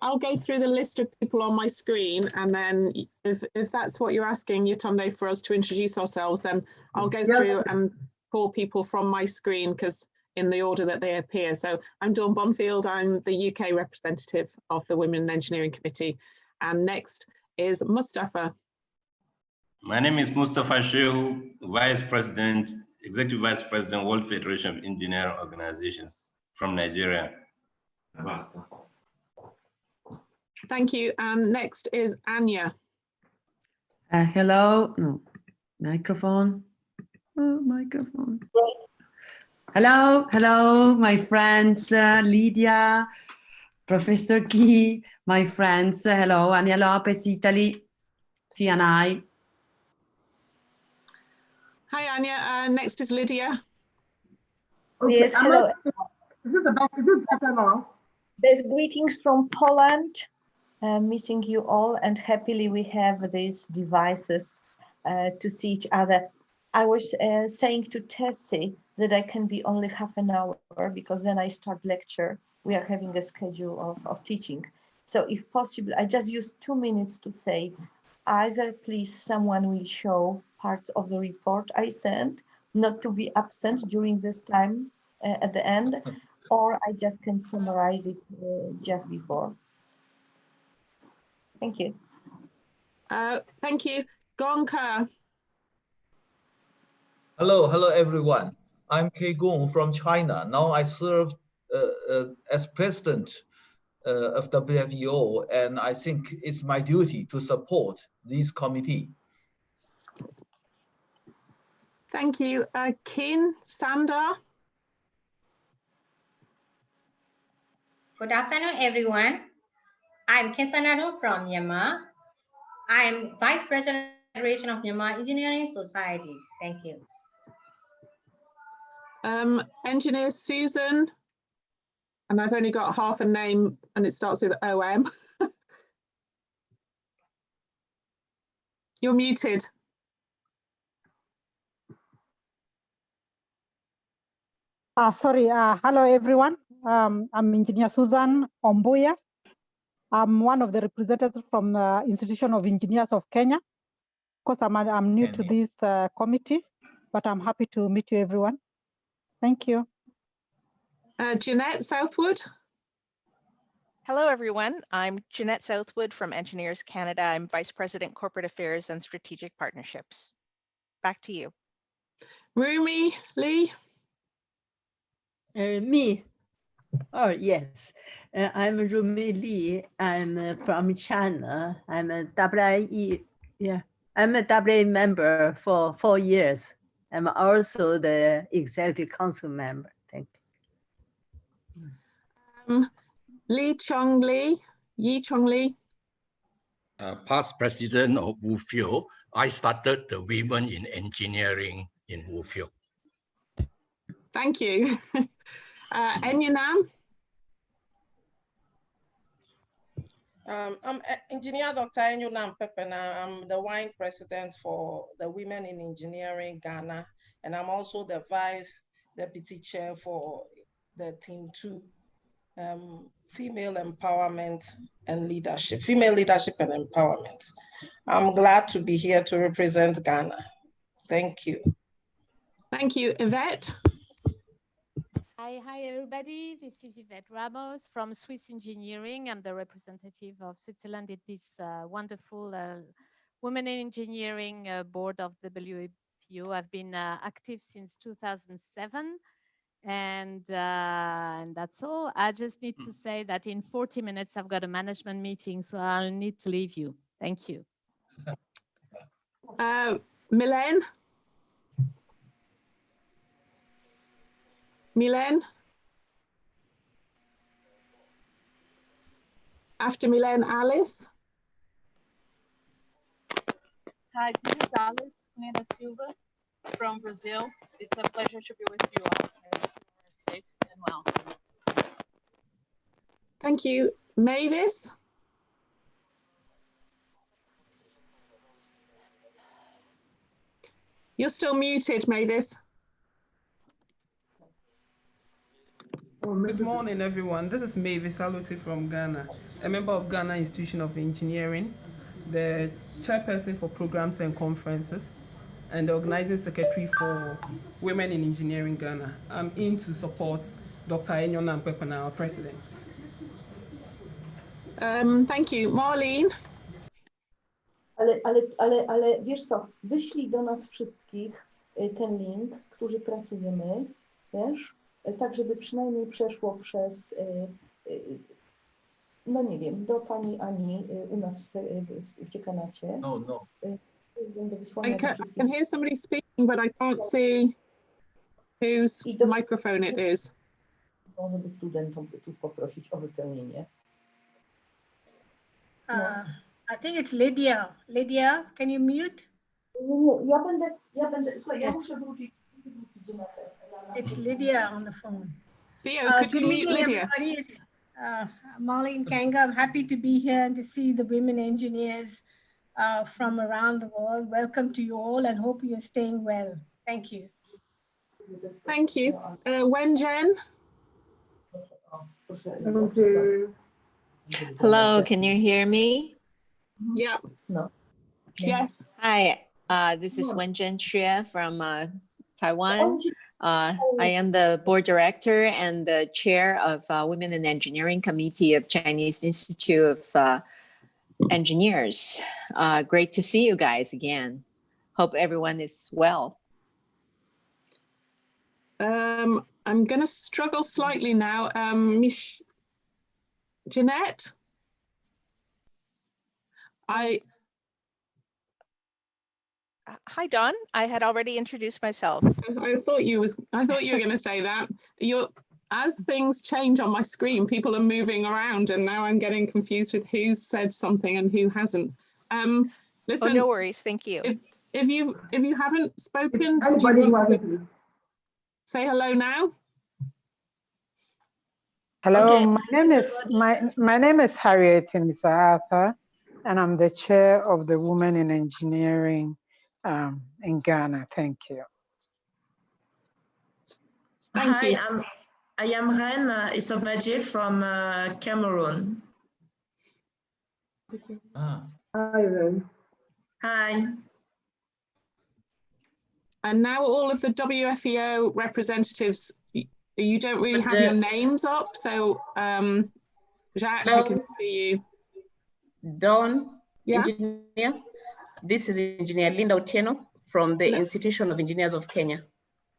I'll go through the list of people on my screen, and then if that's what you're asking, Yetunde, for us to introduce ourselves, then I'll go through and call people from my screen, because in the order that they appear. So I'm Dawn Bonfield, I'm the UK representative of the Women in Engineering Committee. And next is Mustafa. My name is Mustafa Shehu, Vice President, Executive Vice President, World Federation of Engineering Organizations from Nigeria. Thank you. And next is Anya. Hello, no, microphone. Oh, microphone. Hello, my friends, Lydia, Professor Key, my friends. Hello, Anya Lopez, Italy, CNI. Hi, Anya. Next is Lydia. Okay, yes, hello. Is this better now? There's greetings from Poland. Missing you all, and happily we have these devices to see each other. I was saying to Tessie that I can be only half an hour because then I start lecture. We are having a schedule of teaching. So if possible, I just use 2 minutes to say, either please someone will show parts of the report I sent, not to be absent during this time at the end, or I just can summarize it just before. Thank you. Thank you. Gonka. Hello everyone. I'm Kei Gong from China. Now I serve as president of WFEO, and I think it's my duty to support this committee. Thank you. Kin Sandar. Good afternoon, everyone. I'm Kin Sandar from Myanmar. I'm Vice President Federation of Myanmar Engineering Society. Thank you. Engineer Susan, and I've only got half a name and it starts with OM. You're muted. Sorry, hello everyone. I'm Engineer Susan Ombuya. I'm one of the representatives from the Institution of Engineers of Kenya. Of course, I'm new to this committee, but I'm happy to meet you everyone. Thank you. Jeanette Southwood. Hello, everyone. I'm Jeanette Southwood from Engineers Canada. I'm Vice President, Corporate Affairs and Strategic Partnerships. Back to you. Rumi Lee. Me. Oh, yes. I'm Rumi Lee. I'm from China. I'm a WIE. Yeah, I'm a WA member for 4 years. I'm also the Executive Council member. Thank you. Lee Chong Lee. Yi Chong Lee. Past president of WFEO. I started the Women in Engineering in WFEO. Thank you. Enya Nam. I'm Engineer Dr. Enyunam Pepena. I'm the wine president for the Women in Engineering Ghana, and I'm also the vice deputy chair for the Team 2, Female Empowerment and Leadership, Female Leadership and Empowerment. I'm glad to be here to represent Ghana. Thank you. Thank you. Yvette. Hi everybody, this is Yvette Ramos from Swiss Engineering. I'm the representative of Switzerland at this wonderful Women in Engineering board of the WFEO. I've been active since 2007 and that's all. I just need to say that in 40 minutes I've got a management meeting, so I'll need to leave you. Thank you. Mylène. Mylène? After Mylène, Alice? Hi, this is Alice Neda Silva from Brazil. It's a pleasure to be with you all. And you're safe and well. Thank you. Mavis? You're still muted, Mavis. Good morning, everyone. This is Mavis Saluti from Ghana, a member of Ghana Institution of Engineering, the chairperson for programs and conferences, and the organizing secretary for Women in Engineering Ghana. I'm in to support Dr. Enyona Mpepana, our president. Thank you. Marlene? Ale wiesz co, wyślij do nas wszystkich ten link, którzy pracujemy, wiesz, tak żeby przynajmniej przeszło przez, no nie wiem, do pani Ani u nas w dziekanacie. No. I can hear somebody speaking, but I can't see whose microphone it is. Żeby studentom tu poprosić o wypełnienie. I think it's Lydia. Lydia, can you mute? Ja będę, słuchaj, ja muszę wrócić It's Lydia on the phone. Theo, could good you evening, mute Lydia? everybody. It's Marlene Kanga. I'm happy to be here and to see the women engineers from around the world. Welcome to you all and hope you're staying well. Thank you. Thank you. Wenjen? Thank you. Hello, can you hear me? Yeah. No. Yes. Hi, this is Wenjen Xue from Taiwan. I am the board director and the chair of Women in Engineering Committee of Chinese Institute of Engineers. Great to see you guys again. Hope everyone is well. I'm going to struggle slightly now. Jeanette? Hi, Dawn. I had already introduced myself. I thought you were going to say that. As things change on my screen, people are moving around, and now I'm getting confused with who's said something and who hasn't. Listen, oh, no worries. Thank you. If you haven't spoken, say hello now. Hello, okay. my name is Harriet Mr. Arthur, and I'm the chair of the Women in Engineering in Ghana. Thank you. Hi, I am Reine Isobaje from Cameroon. Hi, Ren. Hi. And now all of the WFEO representatives, you don't really have your names up, so Jacques, I can see you. Dawn, engineer. This is Engineer Linda Otieno from the Institution of Engineers of Kenya.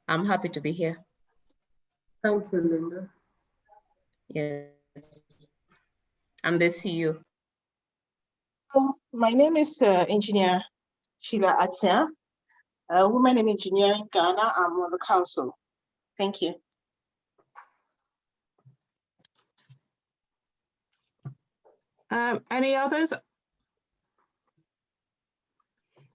I'm happy to be here. Thank you, Linda. Yes, I'm the CEO. My name is Engineer Sheila Atia, Women in Engineering Ghana. I'm on the council. Thank you. Any others?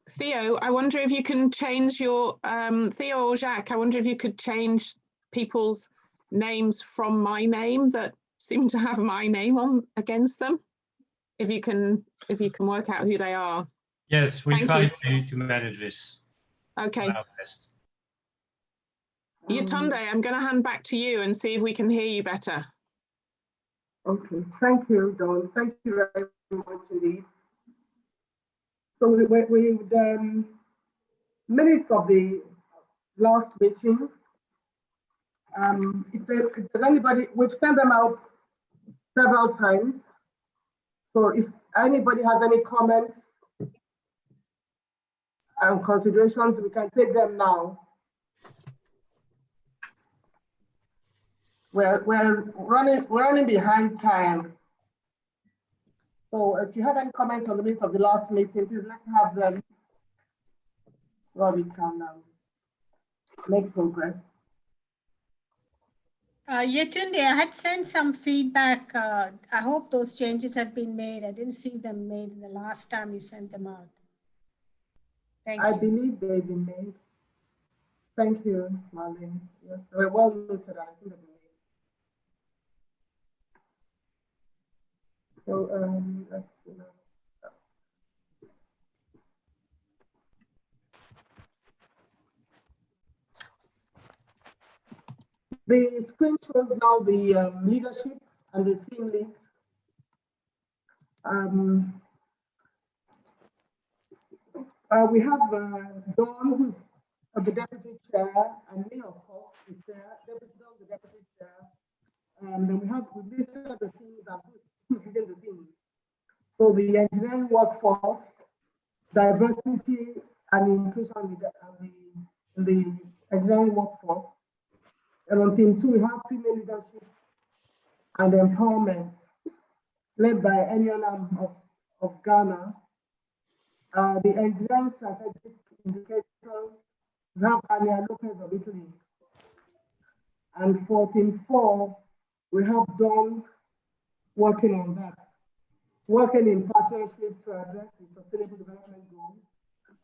Theo, I wonder if you can change your, Theo or Jacques, I wonder if you could change people's names from my name that seem to have my name on against them. If you can work out who they are. Yes, we try to manage this. Okay. Yetunde, I'm going to hand back to you and see if we can hear you better. Okay, thank you, Dawn. Thank you very much indeed. So with the minutes of the last meeting, if there's anybody, we've sent them out several times. So if anybody has any comments and considerations, we can take them now. We're running behind time. So if you have any comments on the minutes of the last meeting, please let's have them so we can make progress. Yetunde, I had sent some feedback. I hope those changes have been made. I didn't see them made in the last time you sent them out. Thank you. I believe they've been made. Thank you, Marlene. Yes, we're well noted. I think they've been made. So let's see now. The screen shows now the leadership and the team lead. We have Dawn, who's the deputy chair, and me, of course, the chair, the deputy chair. And then we have to list the things and who's leading the team. So the engineering workforce, diversity and inclusion in the engineering workforce. And on team 2, we have female leadership and empowerment, led by Eniola of Ghana. The engineering strategic indicators, we have Ania Lopez of Italy. And for team 4, we have Dawn working on that, working in partnership to address the sustainable development goals,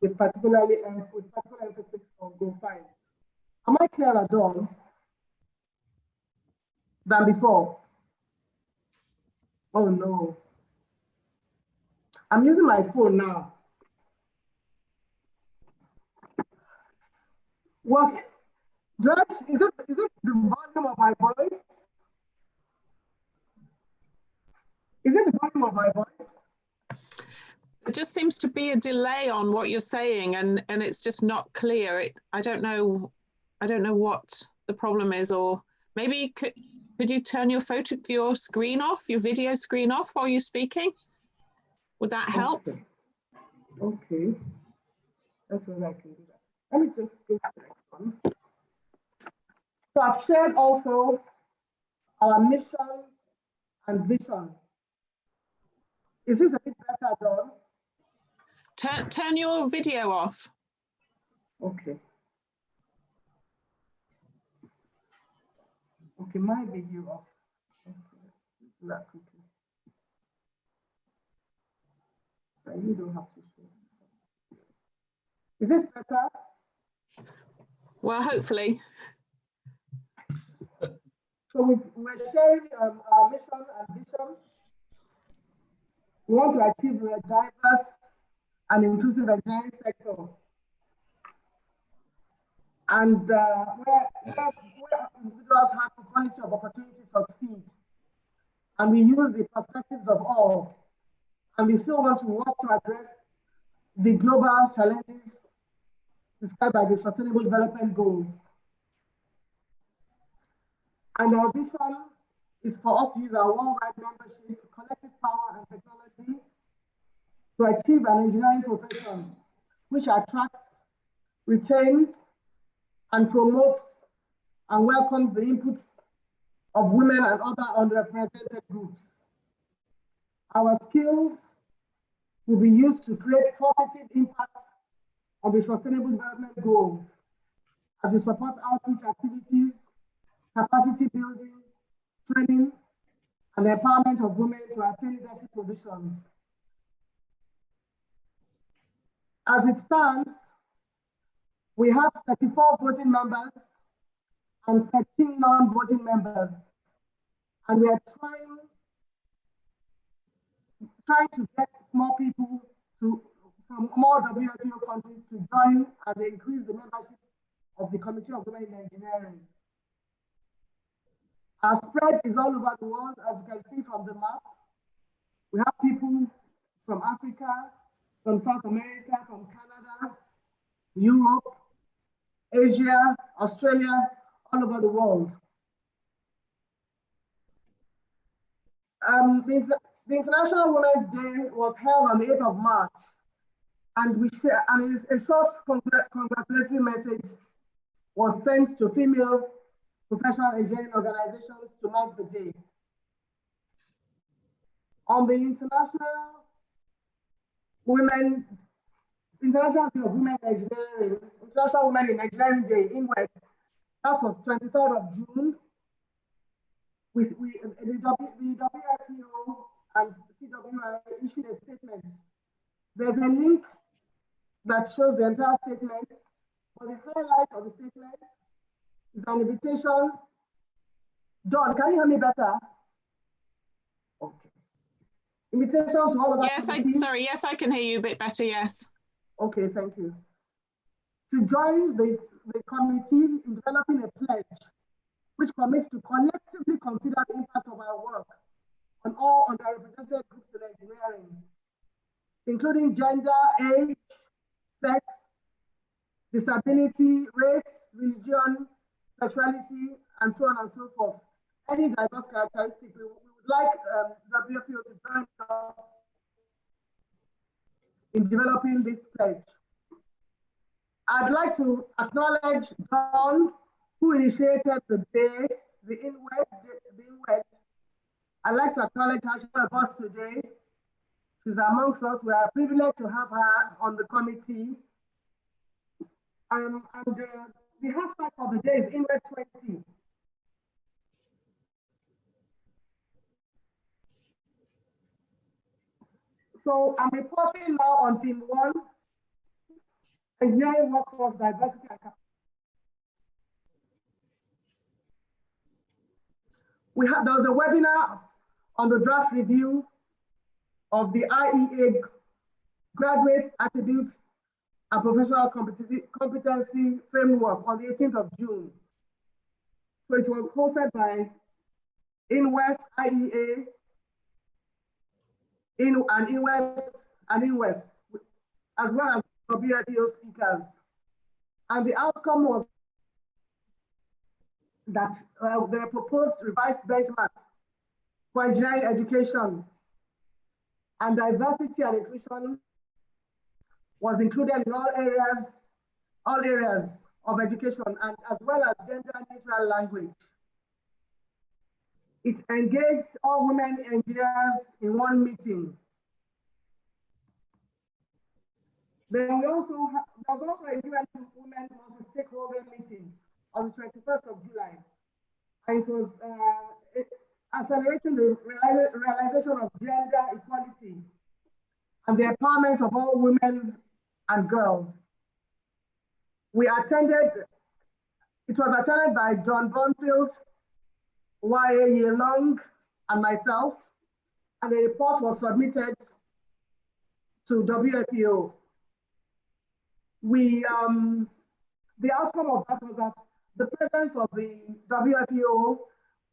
with particular emphasis on goal 5. Am I clearer, Dawn, than before? Oh no. I'm using my phone now. What? Judge, is it the volume of my voice? Is it the volume of my voice? There just seems to be a delay on what you're saying, and it's just not clear. I don't know what the problem is, or maybe could you turn your screen off, your video screen off while you're speaking? Would that help? Okay. That's what I can do. Let me just go to the next one. So I've shared also our mission and vision. Is this a bit better, Dawn? Turn your video off. Okay. Okay, my video off. Okay. That quickly. And you don't have to share. Is this better? Well, hopefully. So we're sharing our mission and vision. We want to achieve a diverse and inclusive engineering sector. And where individuals have equality of opportunity to succeed. And we use the perspectives of all. And we still want to work to address the global challenges described by the Sustainable Development Goals. And our vision is for us to use our worldwide membership, collective power and technology to achieve an engineering profession which attracts, retains, and promotes and welcomes the inputs of women and other underrepresented groups. Our skills will be used to create positive impact on the Sustainable Development Goals as we support outreach activities, capacity building, training, and the empowerment of women to attain leadership positions. As it stands, we have 34 voting members and 13 non-voting members, and we are trying to get more people from more WFEO countries to join and increase the membership of the Committee of Women in Engineering. Our spread is all over the world, as you can see from the map. We have people from Africa, from South America, from Canada, Europe, Asia, Australia, all over the world. The International Women's Day was held on the 8th of March, and a short congratulatory message was sent to female professional engineering organizations to mark the day. On the International Day of Women in Engineering, International Women in Engineering Day in West, that was 23rd of June. The WFEO and CWI issued a statement. There's a link that shows the entire statement, but the highlight of the statement is an invitation. Dawn, can you hear me better? Okay. Invitation to all of us. Yes, I can hear you a bit better, yes. Okay, thank you. To join the committee in developing a pledge which commits to collectively consider the impact of our work on all underrepresented groups in engineering, including gender, age, sex, disability, race, religion, sexuality, and so on and so forth. Any diverse characteristic, we would like WFEO to join us in developing this pledge. I'd like to acknowledge Dawn, who initiated the day, the INWED. I'd like to acknowledge her. She's with us today. She's amongst us. We are privileged to have her on the committee. And the hashtag for the day is INWED20. So I'm reporting now on Team 1, Engineering Workforce Diversity and Capacity. There was a webinar on the draft review of the IEA Graduate Attributes and Professional Competency Framework on the 18th of June. So it was hosted by InWest, IEA, InWest, as well as WFEO speakers. And the outcome was that the proposed revised benchmarks for engineering education and diversity and inclusion was included in all areas of education, and as well as gender neutral language. It engaged all women engineers in one meeting. Then we also there was also a UN Women Multi-Stakeholder meeting on the 21st of July. And it was accelerating the realization of gender equality and the empowerment of all women and girls. It was attended by John Bonfield, Y.A. Yelong, and myself, and the report was submitted to WFEO. The outcome of that was that the presence of the WFEO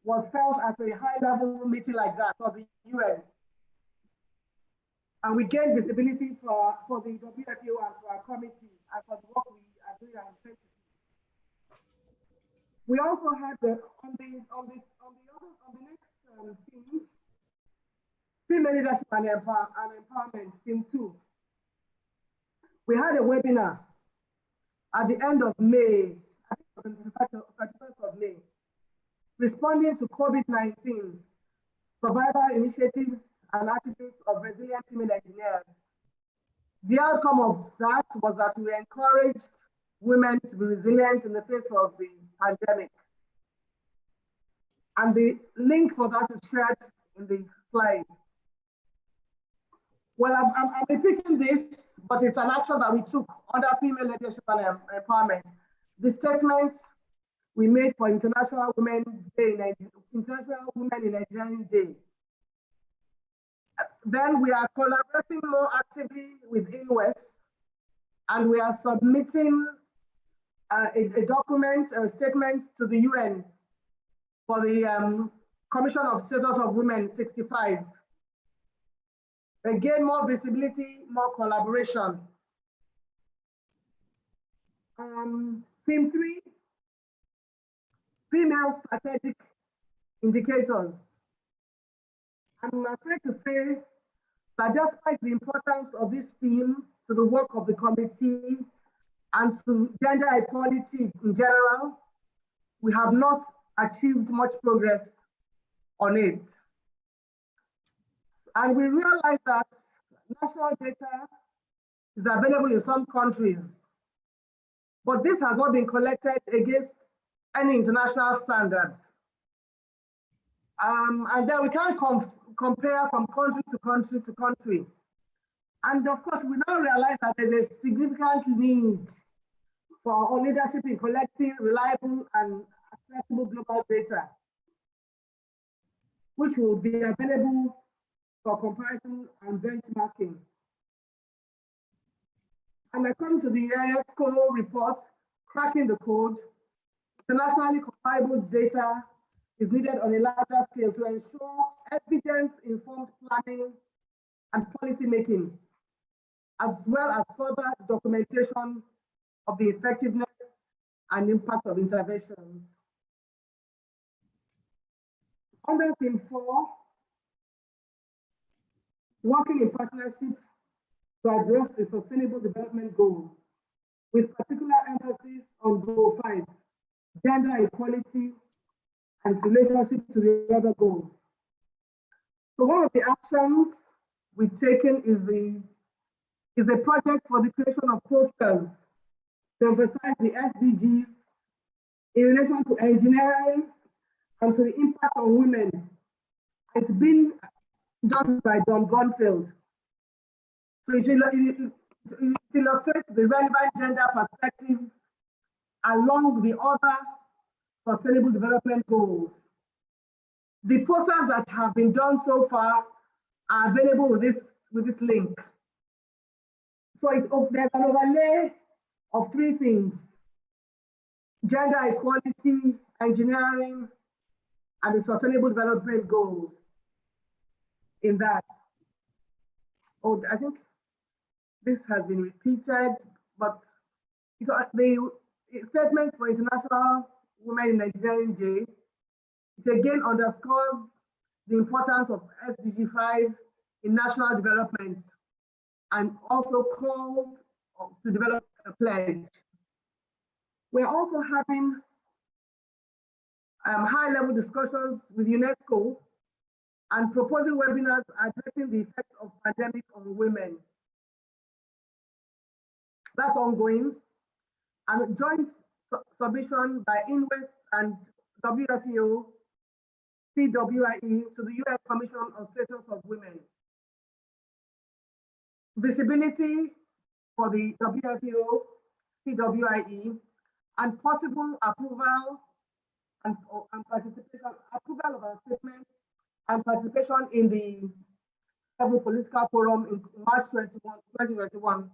was felt at a high-level meeting like that for the UN. And we gained visibility for the WFEO and for our committee and for the work we are doing and trying to do. We also had on the next theme, female leadership and empowerment, theme 2. We had a webinar at the end of May, I think 31st of May, responding to COVID-19, survival initiatives and attributes of resilient female engineers. The outcome of that was that we encouraged women to be resilient in the face of the pandemic. And the link for that is shared in the slide. Well, I'm repeating this, but it's an action that we took under female leadership and empowerment. The statement we made for International Women Day, International Women in Engineering Day. Then we are collaborating more actively with InWest, and we are submitting a document, a statement to the UN for the Commission of Status of Women 65. Again, more visibility, more collaboration. Theme 3, female strategic indicators. I'm afraid to say that despite the importance of this theme to the work of the committee and to gender equality in general, we have not achieved much progress on it. And we realize that national data is available in some countries, but this has not been collected against any international standard. And then we can't compare from country to country to country. And of course, we now realize that there's a significant need for our leadership in collecting reliable and accessible global data, which will be available for comparison and benchmarking. And according to the UNESCO report, Cracking the Code, internationally comparable data is needed on a larger scale to ensure evidence-informed planning and policy making, as well as further documentation of the effectiveness and impact of interventions. Under theme 4, working in partnership to address the Sustainable Development Goals, with particular emphasis on Goal 5, gender equality and its relationship to the other goals. So one of the actions we've taken is a project for the creation of posters to emphasize the SDGs in relation to engineering and to the impact on women. It's been done by Don Gonfield. So it illustrates the relevant gender perspectives along the other Sustainable Development Goals. The posters that have been done so far are available with this link. So there's an overlay of 3 things: gender equality, engineering, and the Sustainable Development Goals in that. Oh, I think this has been repeated, but the statement for International Women in Engineering Day, it again underscores the importance of SDG 5 in national development and also calls to develop a pledge. We're also having high-level discussions with UNESCO and proposing webinars addressing the effects of pandemic on women. That's ongoing, and a joint submission by INWEST and WFEO, CWIE to the US Commission on Status of Women. Visibility for the WFEO, CWIE, and possible approval and participation, approval of our statement and participation in the Level Political Forum in March 2021.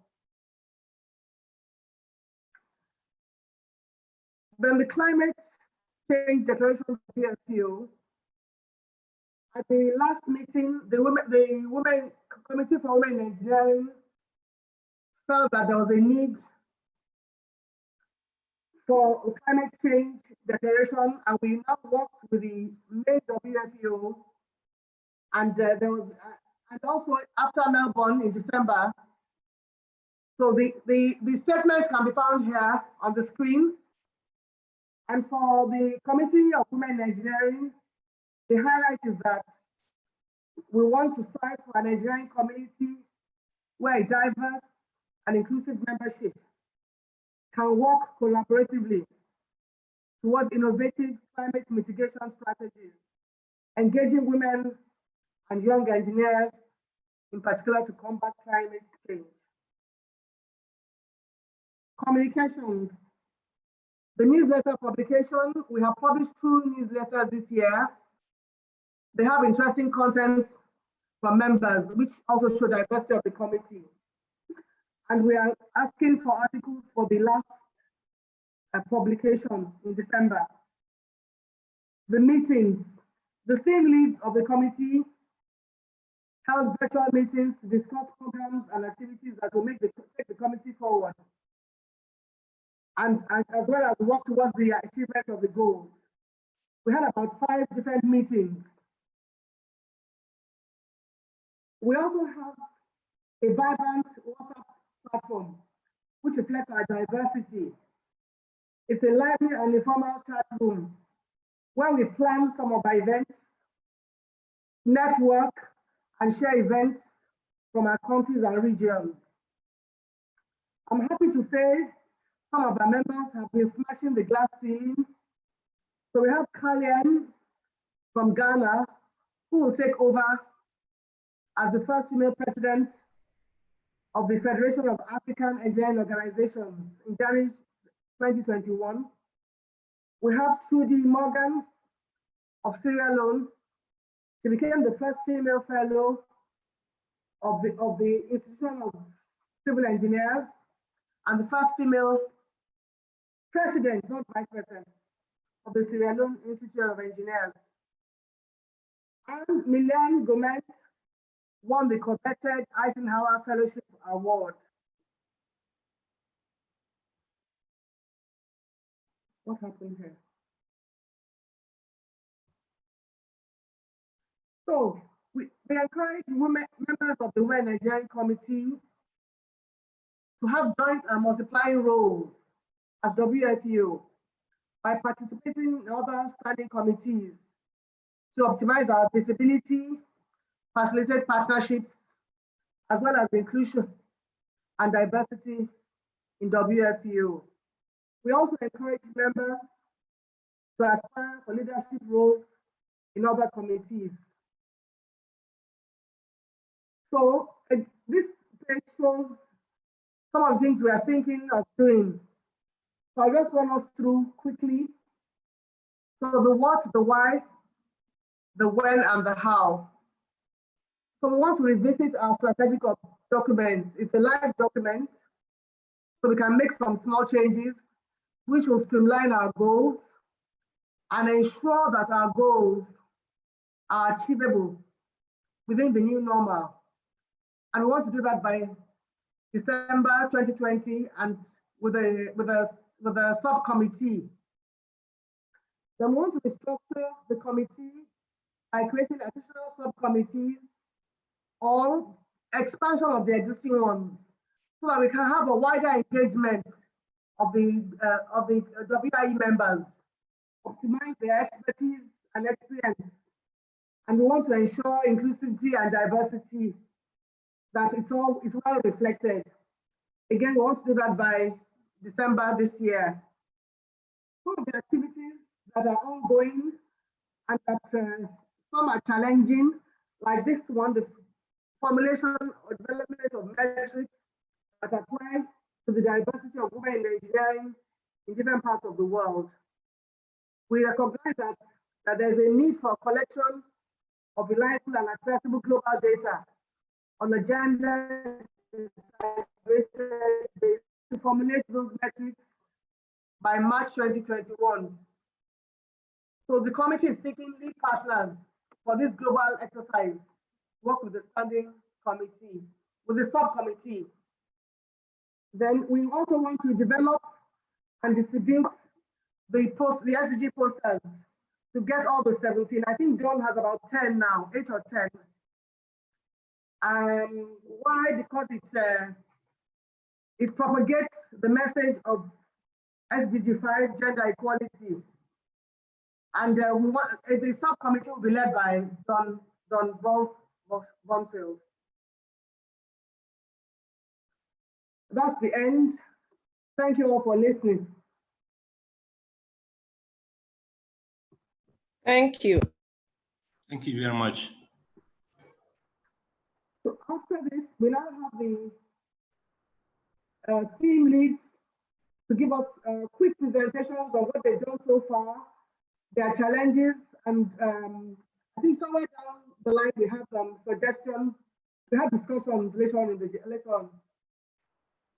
Then the Climate Change Declaration of the WFEO. At the last meeting, the Women Committee for Women in Engineering felt that there was a need for a climate change declaration, and we now worked with the main WFEO, and there was, and also after Melbourne in December. So the statement can be found here on the screen. And for the Committee of Women in Engineering, the highlight is that we want to strive for an engineering community where a diverse and inclusive membership can work collaboratively towards innovative climate mitigation strategies, engaging women and young engineers, in particular, to combat climate change. Communications. The newsletter publication, we have published 2 newsletters this year. They have interesting content from members, which also show diversity of the committee. And we are asking for articles for the last publication in December. The meetings, the theme leads of the committee held virtual meetings to discuss programs and activities that will take the committee forward, and as well as work towards the achievement of the goals. We had about 5 different meetings. We also have a vibrant WhatsApp platform, which reflects our diversity. It's a lively and informal chat room where we plan some of our events, network, and share events from our countries and regions. I'm happy to say some of our members have been smashing the glass ceiling. So we have Kalian from Ghana, who will take over as the first female president of the Federation of African Engineering Organizations in January 2021. We have Trudy Morgan of Sierra Leone. She became the first female fellow of the Institution of Civil Engineers and the first female president, not vice president, of the Sierra Leone Institute of Engineers. And Milian Gomez won the coveted Eisenhower Fellowship Award. What happened here? So we encourage women, members of the Women Engineering Committee to have joint and multiplying roles at WFEO by participating in other standing committees to optimize our visibility, facilitate partnerships, as well as inclusion and diversity in WFEO. We also encourage members to aspire for leadership roles in other committees. So this page shows some of the things we are thinking of doing. So I'll just run us through quickly. So the what, the why, the when, and the how. So we want to revisit our strategic document. It's a live document, so we can make some small changes, which will streamline our goals and ensure that our goals are achievable within the new normal. And we want to do that by December 2020 and with a subcommittee. Then we want to restructure the committee by creating additional subcommittees or expansion of the existing ones so that we can have a wider engagement of the WIE members, optimize their expertise and experience. And we want to ensure inclusivity and diversity, that it's well reflected. Again, we want to do that by December this year. Some of the activities that are ongoing and that some are challenging, like this one, the formulation or development of metrics that apply to the diversity of women in engineering in different parts of the world. We recognize that there's a need for collection of reliable and accessible global data on a gender basis to formulate those metrics by March 2021. So the committee is seeking lead partners for this global exercise, work with the standing committee, with the subcommittee. Then we also want to develop and distribute the SDG posters to get all the 17. I think John has about 10 now, 8 or 10. Why? Because it propagates the message of SDG 5, gender equality. And the subcommittee will be led by Don Bonfield. That's the end. Thank you all for listening. Thank you. Thank you very much. So after this, we now have the team leads to give us quick presentations of what they've done so far, their challenges, and I think somewhere down the line we have some suggestions. We have discussions later on.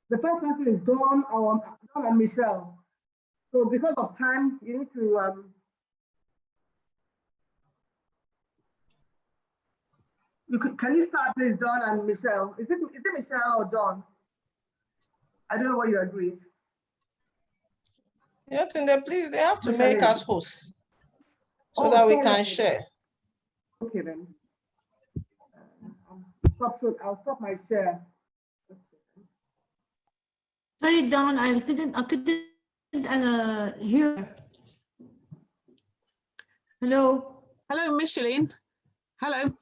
The first person is Dawn and Michelle. So because of time, you need to can you start, please, Dawn and Michelle? Is it Michelle or Dawn? I don't know what you agreed. Yeah, please, they have to make us hosts so that we can share. Okay then. I'll stop my share. Sorry, Dawn, I couldn't hear. Hello. Hello, Micheline. Hello.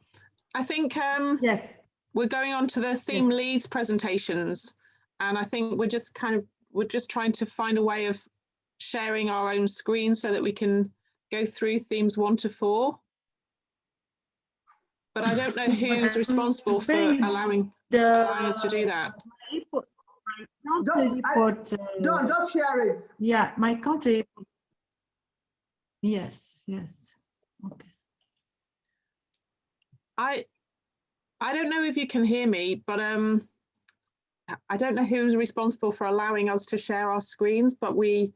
I think yes, we're going on to the theme leads presentations, and I think we're just trying to find a way of sharing our own screen so that we can go through themes 1 to 4. But I don't know who's responsible for allowing us to do that. Don't share it. Yeah, my country. Yes. Okay. I don't know if you can hear me, but I don't know who's responsible for allowing us to share our screens, but we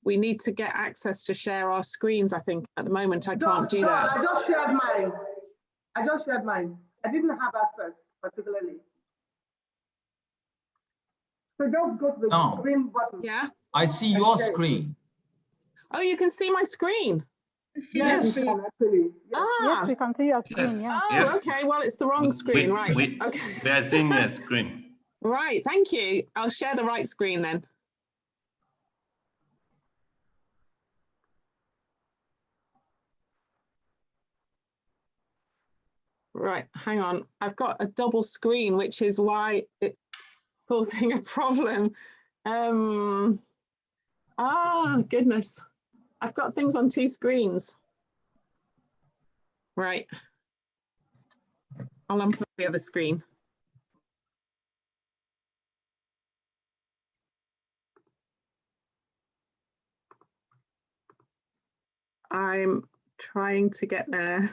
we need to get access to share our screens. I think at the moment I can't do that. I just shared mine. I didn't have access particularly. So just go to the green button. Yeah. I see your screen. Oh, you can see my screen. Yes, we can actually. Yes, we can see your screen. Yeah. Oh, Yes. okay. Well, it's the wrong screen, right? Okay. We are seeing your screen. Right. Thank you. I'll share the right screen then. Right. Hang on. I've got a double screen, which is why it's causing a problem. Goodness. I've got things on two screens. Right. I'll unplug the other screen. I'm trying to get there.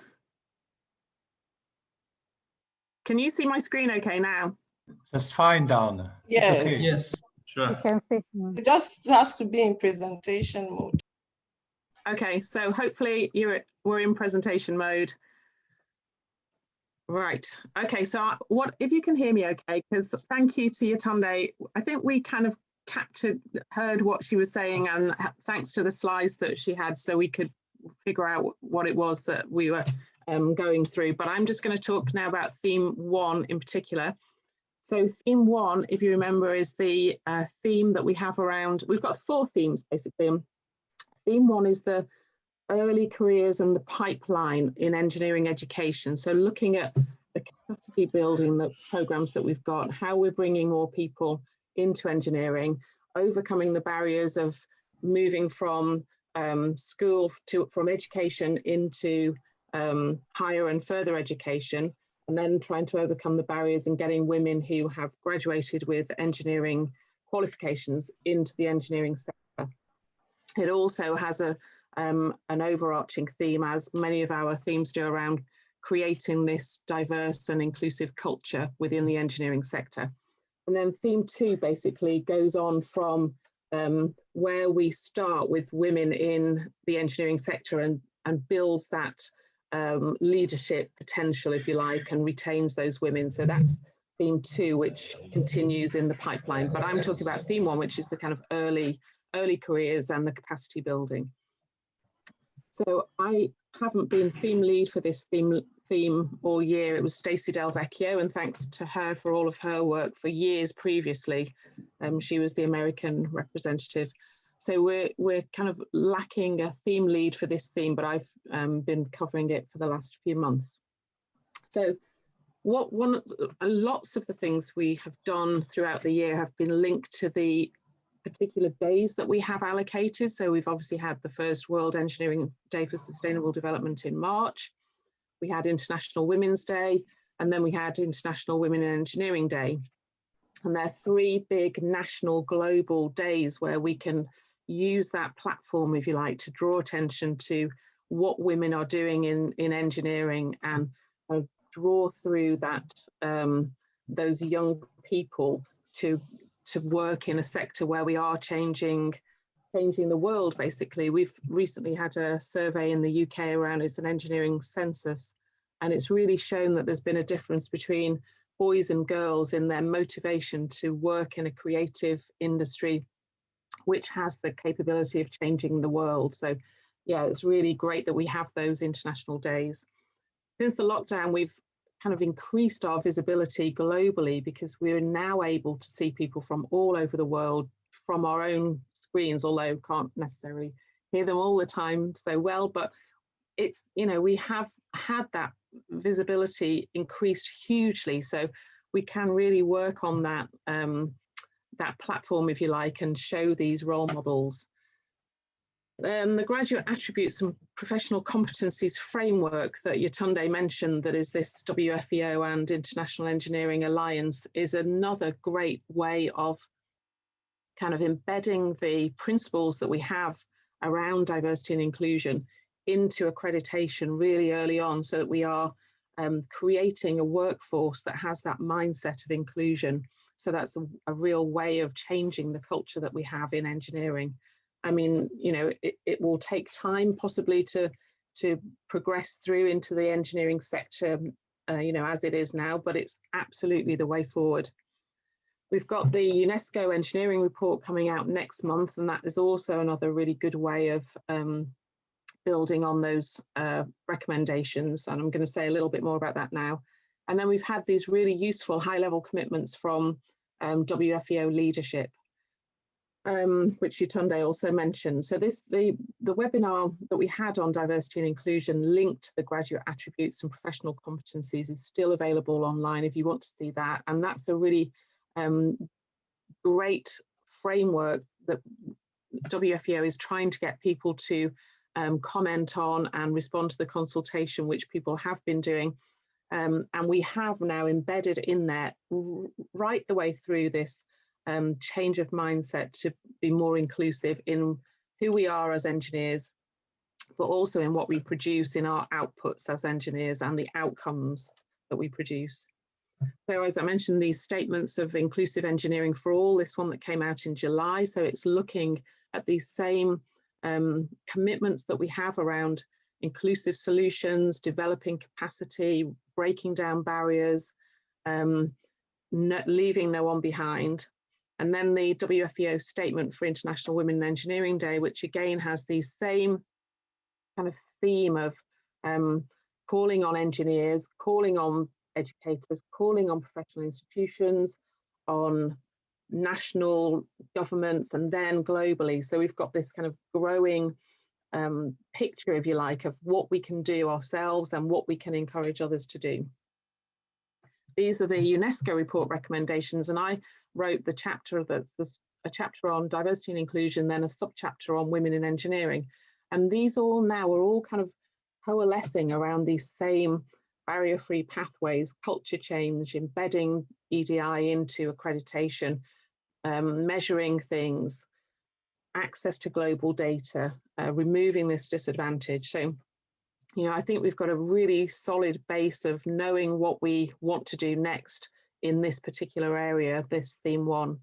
Can you see my screen okay now? That's fine, Dana. Yes. Okay. Yes. You Sure. can see. It just has to be in presentation mode. Okay, so hopefully we're in presentation mode. Right. Okay, so what if you can hear me okay? Because thank you to Yetunde. I think we kind of heard what she was saying, and thanks to the slides that she had, so we could figure out what it was that we were going through. But I'm just going to talk now about theme 1 in particular. So theme 1, if you remember, is the theme that we have around, we've got 4 themes basically. Theme 1 is the early careers and the pipeline in engineering education. So looking at the capacity building, the programs that we've got, how we're bringing more people into engineering, overcoming the barriers of moving from school from education into higher and further education, and then trying to overcome the barriers and getting women who have graduated with engineering qualifications into the engineering sector. It also has an overarching theme, as many of our themes do, around creating this diverse and inclusive culture within the engineering sector. And then theme 2 basically goes on from where we start with women in the engineering sector and builds that leadership potential, if you like, and retains those women. So that's theme 2, which continues in the pipeline. But I'm talking about theme 1, which is the kind of early careers and the capacity building. So I haven't been theme lead for this theme all year. It was Stacey Del Vecchio, and thanks to her for all of her work for years previously. She was the American representative. So we're kind of lacking a theme lead for this theme, but I've been covering it for the last few months. So lots of the things we have done throughout the year have been linked to the particular days that we have allocated. So we've obviously had the first World Engineering Day for Sustainable Development in March. We had International Women's Day, and then we had International Women in Engineering Day. And they're 3 big national global days where we can use that platform, if you like, to draw attention to what women are doing in engineering and draw through that those young people to work in a sector where we are changing the world, basically. We've recently had a survey in the UK around it's an engineering census, and it's really shown that there's been a difference between boys and girls in their motivation to work in a creative industry which has the capability of changing the world. So yeah, it's really great that we have those international days. Since the lockdown, we've kind of increased our visibility globally because we're now able to see people from all over the world from our own screens, although can't necessarily hear them all the time so well, but it's, you know, we have had that visibility increased hugely. So we can really work on that, that platform, if you like, and show these role models. The graduate attributes and professional competencies framework that Yetunde mentioned, that is this WFEO and International Engineering Alliance, is another great way of kind of embedding the principles that we have around diversity and inclusion into accreditation really early on, so that we are creating a workforce that has that mindset of inclusion. So that's a real way of changing the culture that we have in engineering. I mean, you know, it will take time possibly to progress through into the engineering sector, you know, as it is now, but it's absolutely the way forward. We've got the UNESCO engineering report coming out next month, and that is also another really good way of building on those recommendations. And I'm going to say a little bit more about that now. And then we've had these really useful high-level commitments from WFEO leadership, which Yetunde also mentioned. So the webinar that we had on diversity and inclusion linked to the graduate attributes and professional competencies is still available online if you want to see that. And that's a really great framework that WFEO is trying to get people to comment on and respond to the consultation, which people have been doing. And we have now embedded in there right the way through this change of mindset to be more inclusive in who we are as engineers, but also in what we produce in our outputs as engineers and the outcomes that we produce. So as I mentioned, these statements of inclusive engineering for all, this one that came out in July, so it's looking at these same commitments that we have around inclusive solutions, developing capacity, breaking down barriers, leaving no one behind. And then the WFEO statement for International Women in Engineering Day, which again has the same kind of theme of calling on engineers, calling on educators, calling on professional institutions, on national governments, and then globally. So we've got this kind of growing picture, if you like, of what we can do ourselves and what we can encourage others to do. These are the UNESCO report recommendations, and I wrote the chapter that's a chapter on diversity and inclusion, then a subchapter on women in engineering. And these all now are all kind of coalescing around these same barrier-free pathways, culture change, embedding EDI into accreditation, measuring things, access to global data, removing this disadvantage. So, you know, I think we've got a really solid base of knowing what we want to do next in this particular area, this theme 1.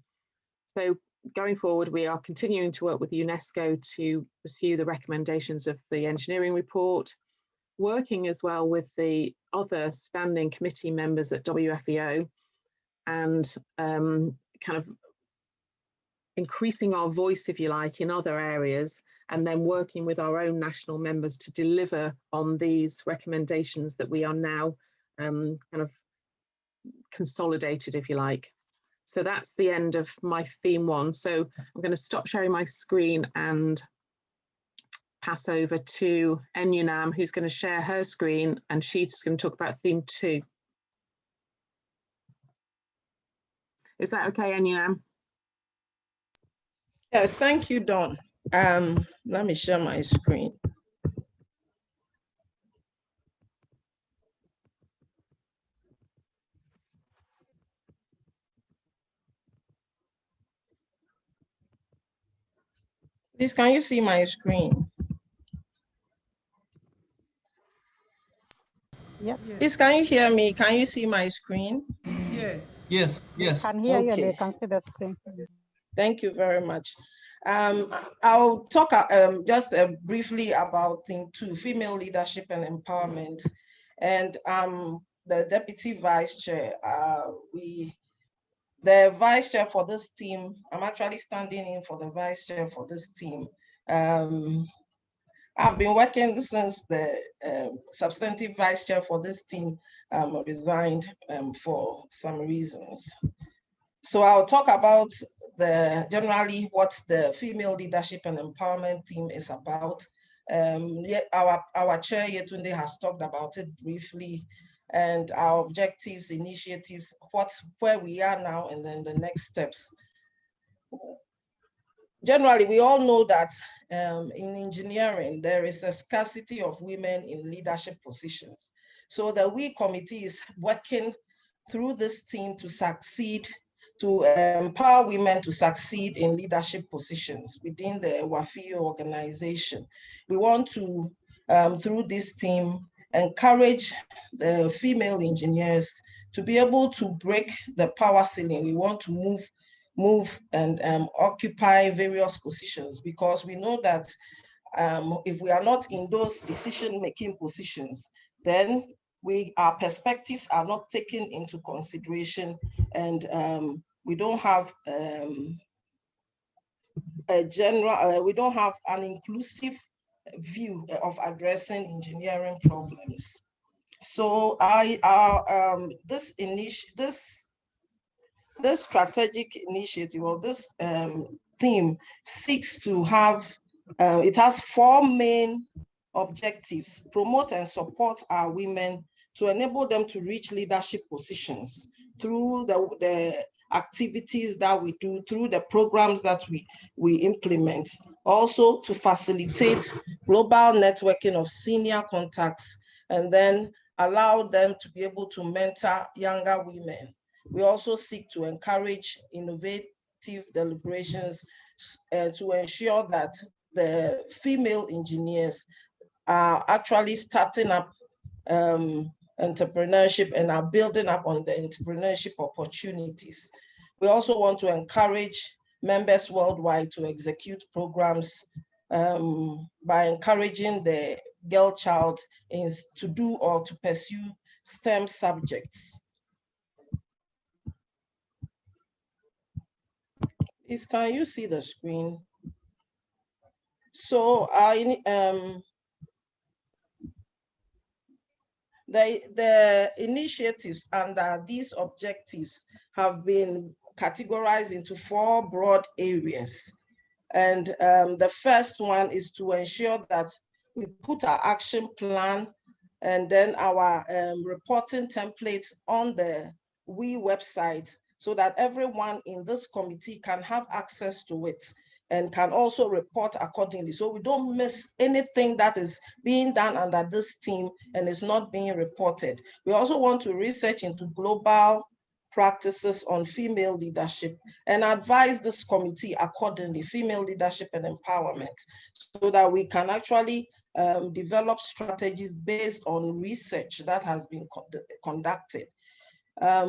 So going forward, we are continuing to work with UNESCO to pursue the recommendations of the engineering report, working as well with the other standing committee members at WFEO, and kind of increasing our voice, if you like, in other areas, and then working with our own national members to deliver on these recommendations that we are now kind of consolidated, if you like. So that's the end of my theme 1. So I'm going to stop sharing my screen and pass over to Enyunam, who's going to share her screen, and she's going to talk about theme 2. Is that okay, Enyunam? Yes, thank you, Dawn. Let me share my screen. Please, can you see my screen? Yes. Please, can you hear me? Can you see my screen? Yes. Yes, yes. They can hear you and Okay. they can see the screen. Thank you very much. I'll talk just briefly about theme 2, female leadership and empowerment. And the deputy vice chair. The vice chair for this team, I'm actually standing in for the vice chair for this team. I've been working since the substantive vice chair for this team resigned for some reasons. So I'll talk about generally what the female leadership and empowerment theme is about. Our chair Yetunde has talked about it briefly, and our objectives, initiatives, where we are now, and then the next steps. Generally, we all know that in engineering, there is a scarcity of women in leadership positions. So the WE committee is working through this team to succeed, to empower women to succeed in leadership positions within the WFEO organization. We want to, through this team, encourage the female engineers to be able to break the power ceiling. We want to move move and occupy various positions, because we know that if we are not in those decision-making positions, then our perspectives are not taken into consideration, and we don't have we don't have an inclusive view of addressing engineering problems. So this strategic initiative, or this theme, seeks to have, it has 4 main objectives: promote and support our women to enable them to reach leadership positions through the activities that we do, through the programs that we implement. Also to facilitate global networking of senior contacts, and then allow them to be able to mentor younger women. We also seek to encourage innovative deliberations to ensure that the female engineers are actually starting up entrepreneurship and are building up on the entrepreneurship opportunities. We also want to encourage members worldwide to execute programs by encouraging the girl child to do or to pursue STEM subjects. Can you see the screen? So the initiatives under these objectives have been categorized into 4 broad areas. And the first one is to ensure that we put our action plan and then our reporting templates on the WE website, so that everyone in this committee can have access to it and can also report accordingly. So we don't miss anything that is being done under this team and is not being reported. We also want to research into global practices on female leadership and advise this committee accordingly, female leadership and empowerment, so that we can actually develop strategies based on research that has been conducted.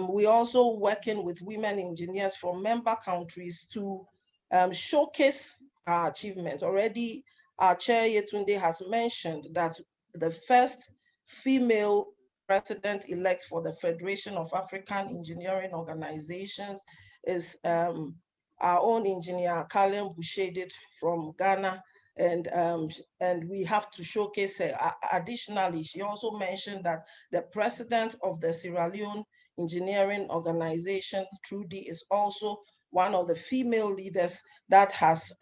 We also working with women engineers from member countries to showcase our achievements. Already, our chair Yetunde has mentioned that the first female president-elect for the Federation of African Engineering Organizations is our own engineer, Kalen Bushedit from Ghana. And we have to showcase her. Additionally, she also mentioned that the president of the Sierra Leone Engineering Organization, Trudy, is also one of the female leaders that has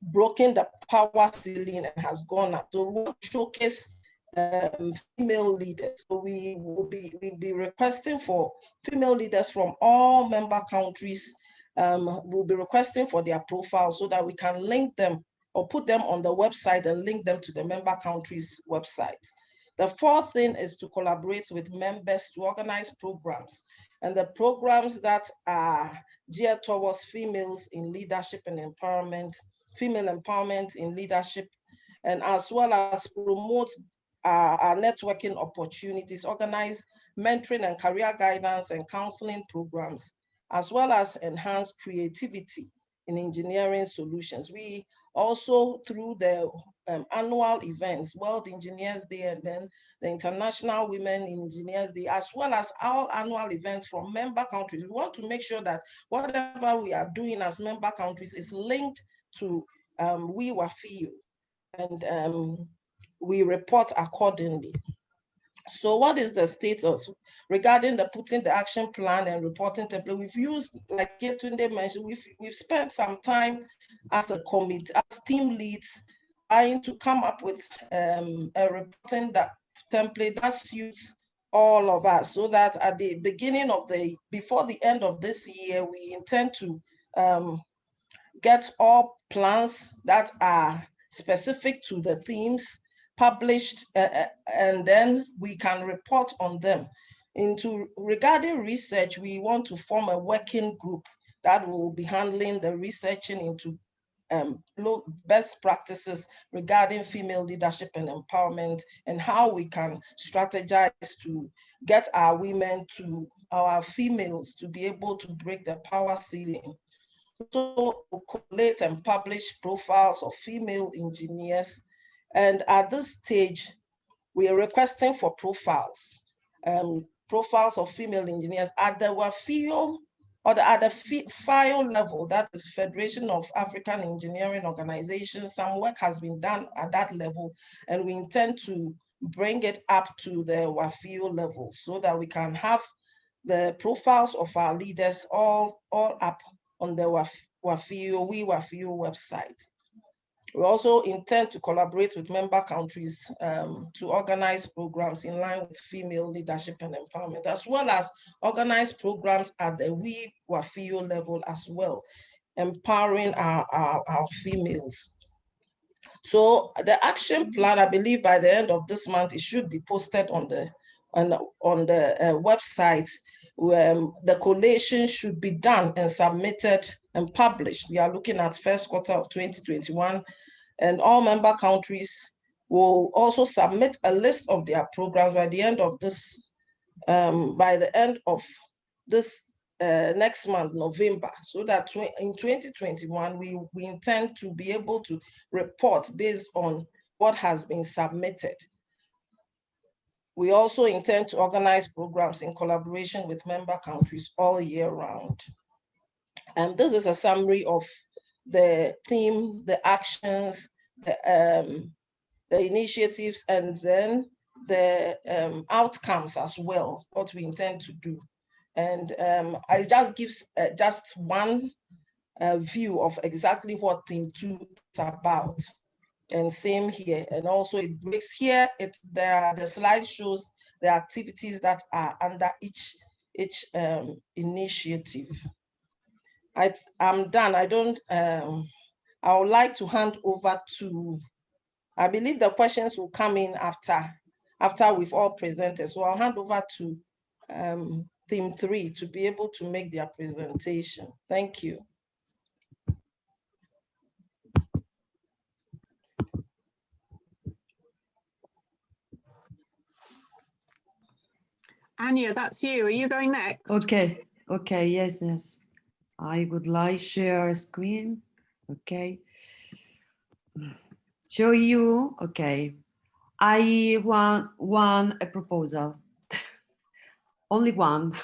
broken the power ceiling and has gone up. So we want to showcase female leaders. So we'll be requesting for female leaders from all member countries. We'll be requesting for their profiles so that we can link them or put them on the website and link them to the member countries' websites. The 4th thing is to collaborate with members to organize programs, and the programs that are geared towards females in leadership and empowerment, female empowerment in leadership, and as well as promote our networking opportunities, organize mentoring and career guidance and counseling programs, as well as enhance creativity in engineering solutions. We also, through the annual events, World Engineers Day, and then the International Women Engineers Day, as well as our annual events from member countries, we want to make sure that whatever we are doing as member countries is linked to WFEO, and we report accordingly. So what is the status regarding the putting the action plan and reporting template? We've used, like Yetunde mentioned, we've spent some time as a committee, as team leads, trying to come up with a reporting template that suits all of us, so that at the beginning of before the end of this year, we intend to get all plans that are specific to the themes published, and then we can report on them. Regarding research, we want to form a working group that will be handling the researching into best practices regarding female leadership and empowerment, and how we can strategize to get our women to, our females to be able to break the power ceiling. So collate and publish profiles of female engineers. And at this stage, we are requesting for profiles, profiles of female engineers at the WFEO or at the FIO level, that is Federation of African Engineering Organizations. Some work has been done at that level, and we intend to bring it up to the WFEO level so that we can have the profiles of our leaders all up on the WFEO website. We also intend to collaborate with member countries to organize programs in line with female leadership and empowerment, as well as organize programs at the WFEO level as well, empowering our females. So the action plan, I believe by the end of this month, it should be posted on the website, where the collation should be done and submitted and published. We are looking at first quarter of 2021, and all member countries will also submit a list of their programs by the end of this, next month, November, so that in 2021, we intend to be able to report based on what has been submitted. We also intend to organize programs in collaboration with member countries all year round. And this is a summary of the theme, the actions, the initiatives, and then the outcomes as well, what we intend to do. And I just gives just one view of exactly what theme 2 is about. And same here. And also it breaks here, the slide shows the activities that are under each initiative. I'm done. I would like to hand over to, I believe the questions will come in after we've all presented. So I'll hand over to Team 3 to be able to make their presentation. Thank you. Anya, that's you. Are you going next? Okay, yes. I would like share screen. Okay. Show you, okay. I want a proposal. Only one,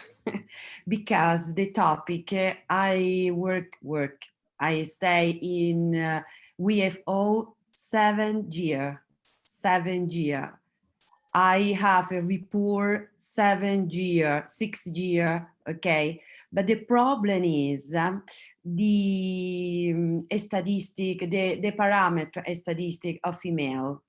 because the topic I work. I stay in WFEO 7 years. I have a report 7 years, 6 years, okay. But the problem is the statistic, the parameter statistic of female.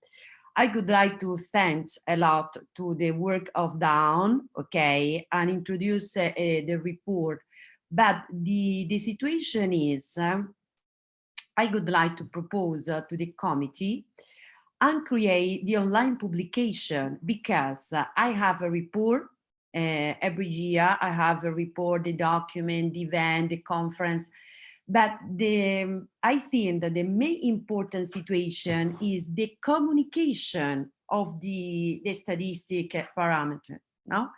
I would like to thank a lot to the work of Dawn, okay, and introduce the report. But the situation is, I would like to propose to the committee and create the online publication, because I have a report every year. I have a report, the document, the event, the conference. But I think that the main important situation is the communication of the statistic parameters, no?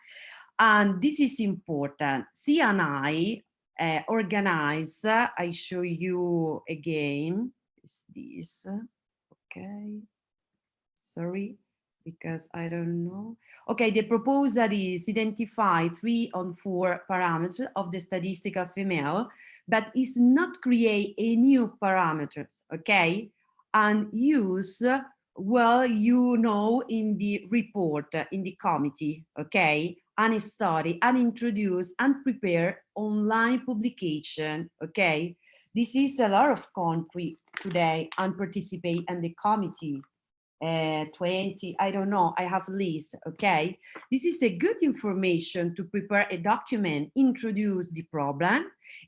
And this is important. CNI organize, I show you again, is this, okay. Sorry, because I don't know. Okay, the proposal is identify 3 or 4 parameters of the statistical female, but is not create a new parameters, okay? And use, well, you know, in the report, in the committee, okay? And study and introduce and prepare online publication, okay? This is a lot of country today and participate in the committee. 20, I don't know, I have list, okay? This is a good information to prepare a document, introduce the problem,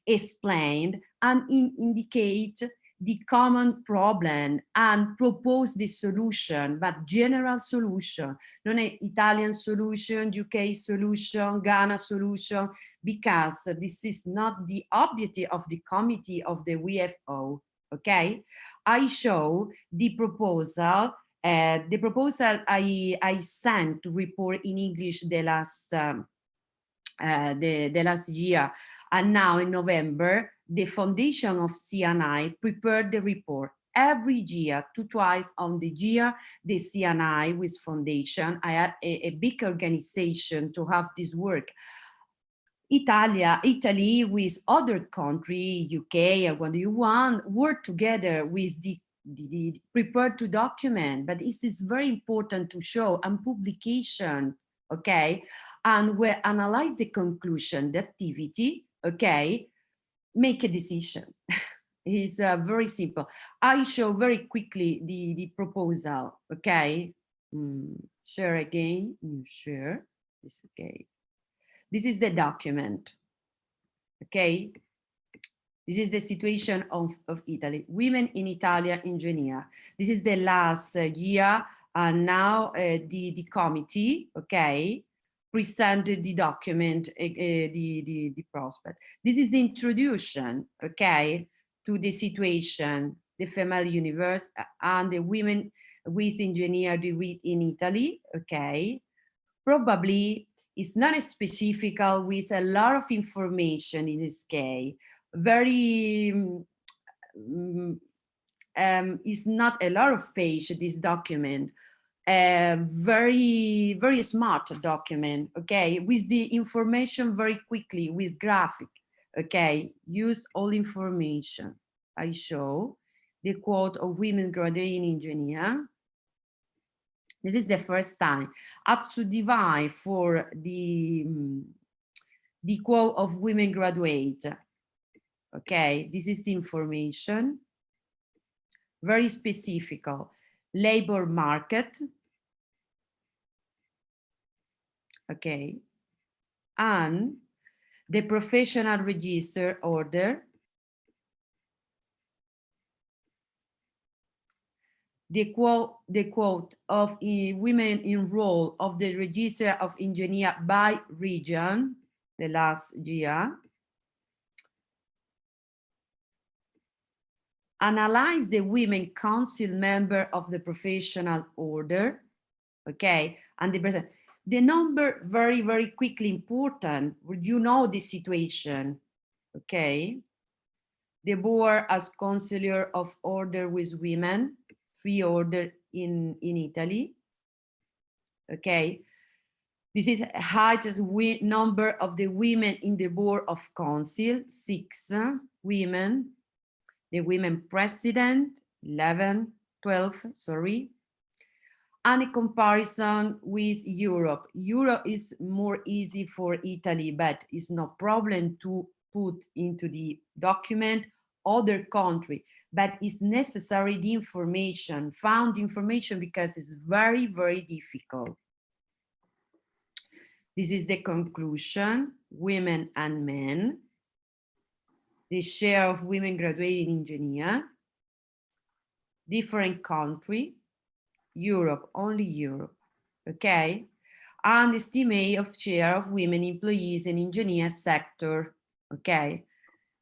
explain and indicate the common problem and propose the solution, but general solution, not an Italian solution, UK solution, Ghana solution, because this is not the objective of the committee of the WFEO, okay? I show the proposal The proposal I sent to report in English the last the last year, and now in November, the foundation of CNI prepared the report. Every year, twice on the year, the CNI with foundation, I had a big organization to have this work. Italy with other country, UK, or what you want, work together with the prepared to document, but this is very important to show and publication, okay? And we analyze the conclusion, the activity, okay? Make a decision. It's very simple. I show very quickly the proposal, okay? Share again, share, this okay. This is the document, okay? This is the situation of Italy. Women in Italian engineer. This is the last year, and now the committee, okay, presented the document, the prospect. This is the introduction, okay, to the situation, the female universe and the women with engineer degree in Italy, okay. Probably it's not specific with a lot of information in this case. Very, it's not a lot of page, this document. Very, very smart document, okay, with the information very quickly, with graphic, okay, use all information. I show the quote of women graduating engineer. This is the first time. At to divide for the quote of women graduate, okay, this is the information, very specific. Labor market, okay, and the professional register order, the quote of women enrolled of the register of engineer by region, the last year. Analyze the women council member of the professional order, okay, and the number very, very quickly important, you know the situation, okay. The board as counselor of order with women, 3 order in Italy, okay. This is highest number of the women in the board of council, 6 women. The women president, 11, 12, sorry. And a comparison with Europe. Europe is more easy for Italy, but it's no problem to put into the document other country, but it's necessary the information, found information, because it's very, very difficult. This is the conclusion, women and men. The share of women graduating engineer, different country, Europe, only Europe, okay? And estimate of share of women employees in engineer sector, okay?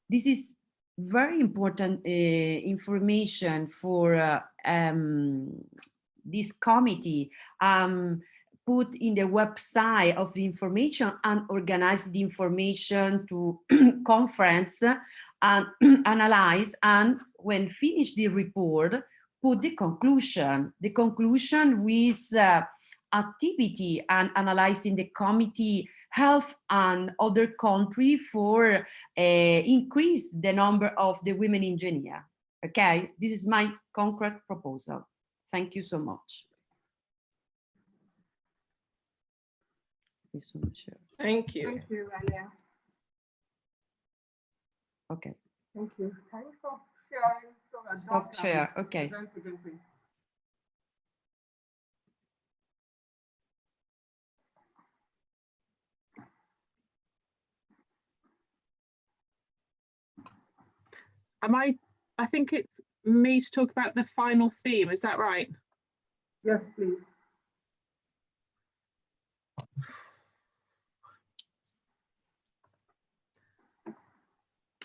This is very important information for this committee. Put in the website of the information and organize the information to conference and analyze, and when finish the report, put the conclusion with activity and analyzing the committee health and other country for increase the number of the women engineer. Okay, this is my concrete proposal. Thank you so much. Thank you. Thank you, Alia. Okay. Thank you. Can you stop sharing? So that Stop Dr. share. Okay. presents again, please? I think it's me to talk about the final theme, is that right? Yes, please.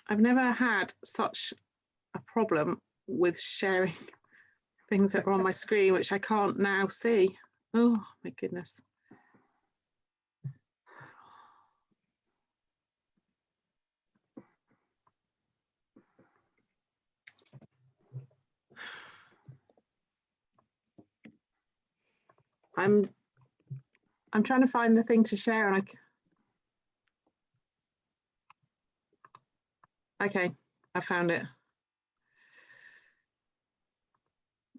I've never had such a problem with sharing things that are on my screen, which I can't now see. Oh my goodness. I'm trying to find the thing to share, and okay, I found it.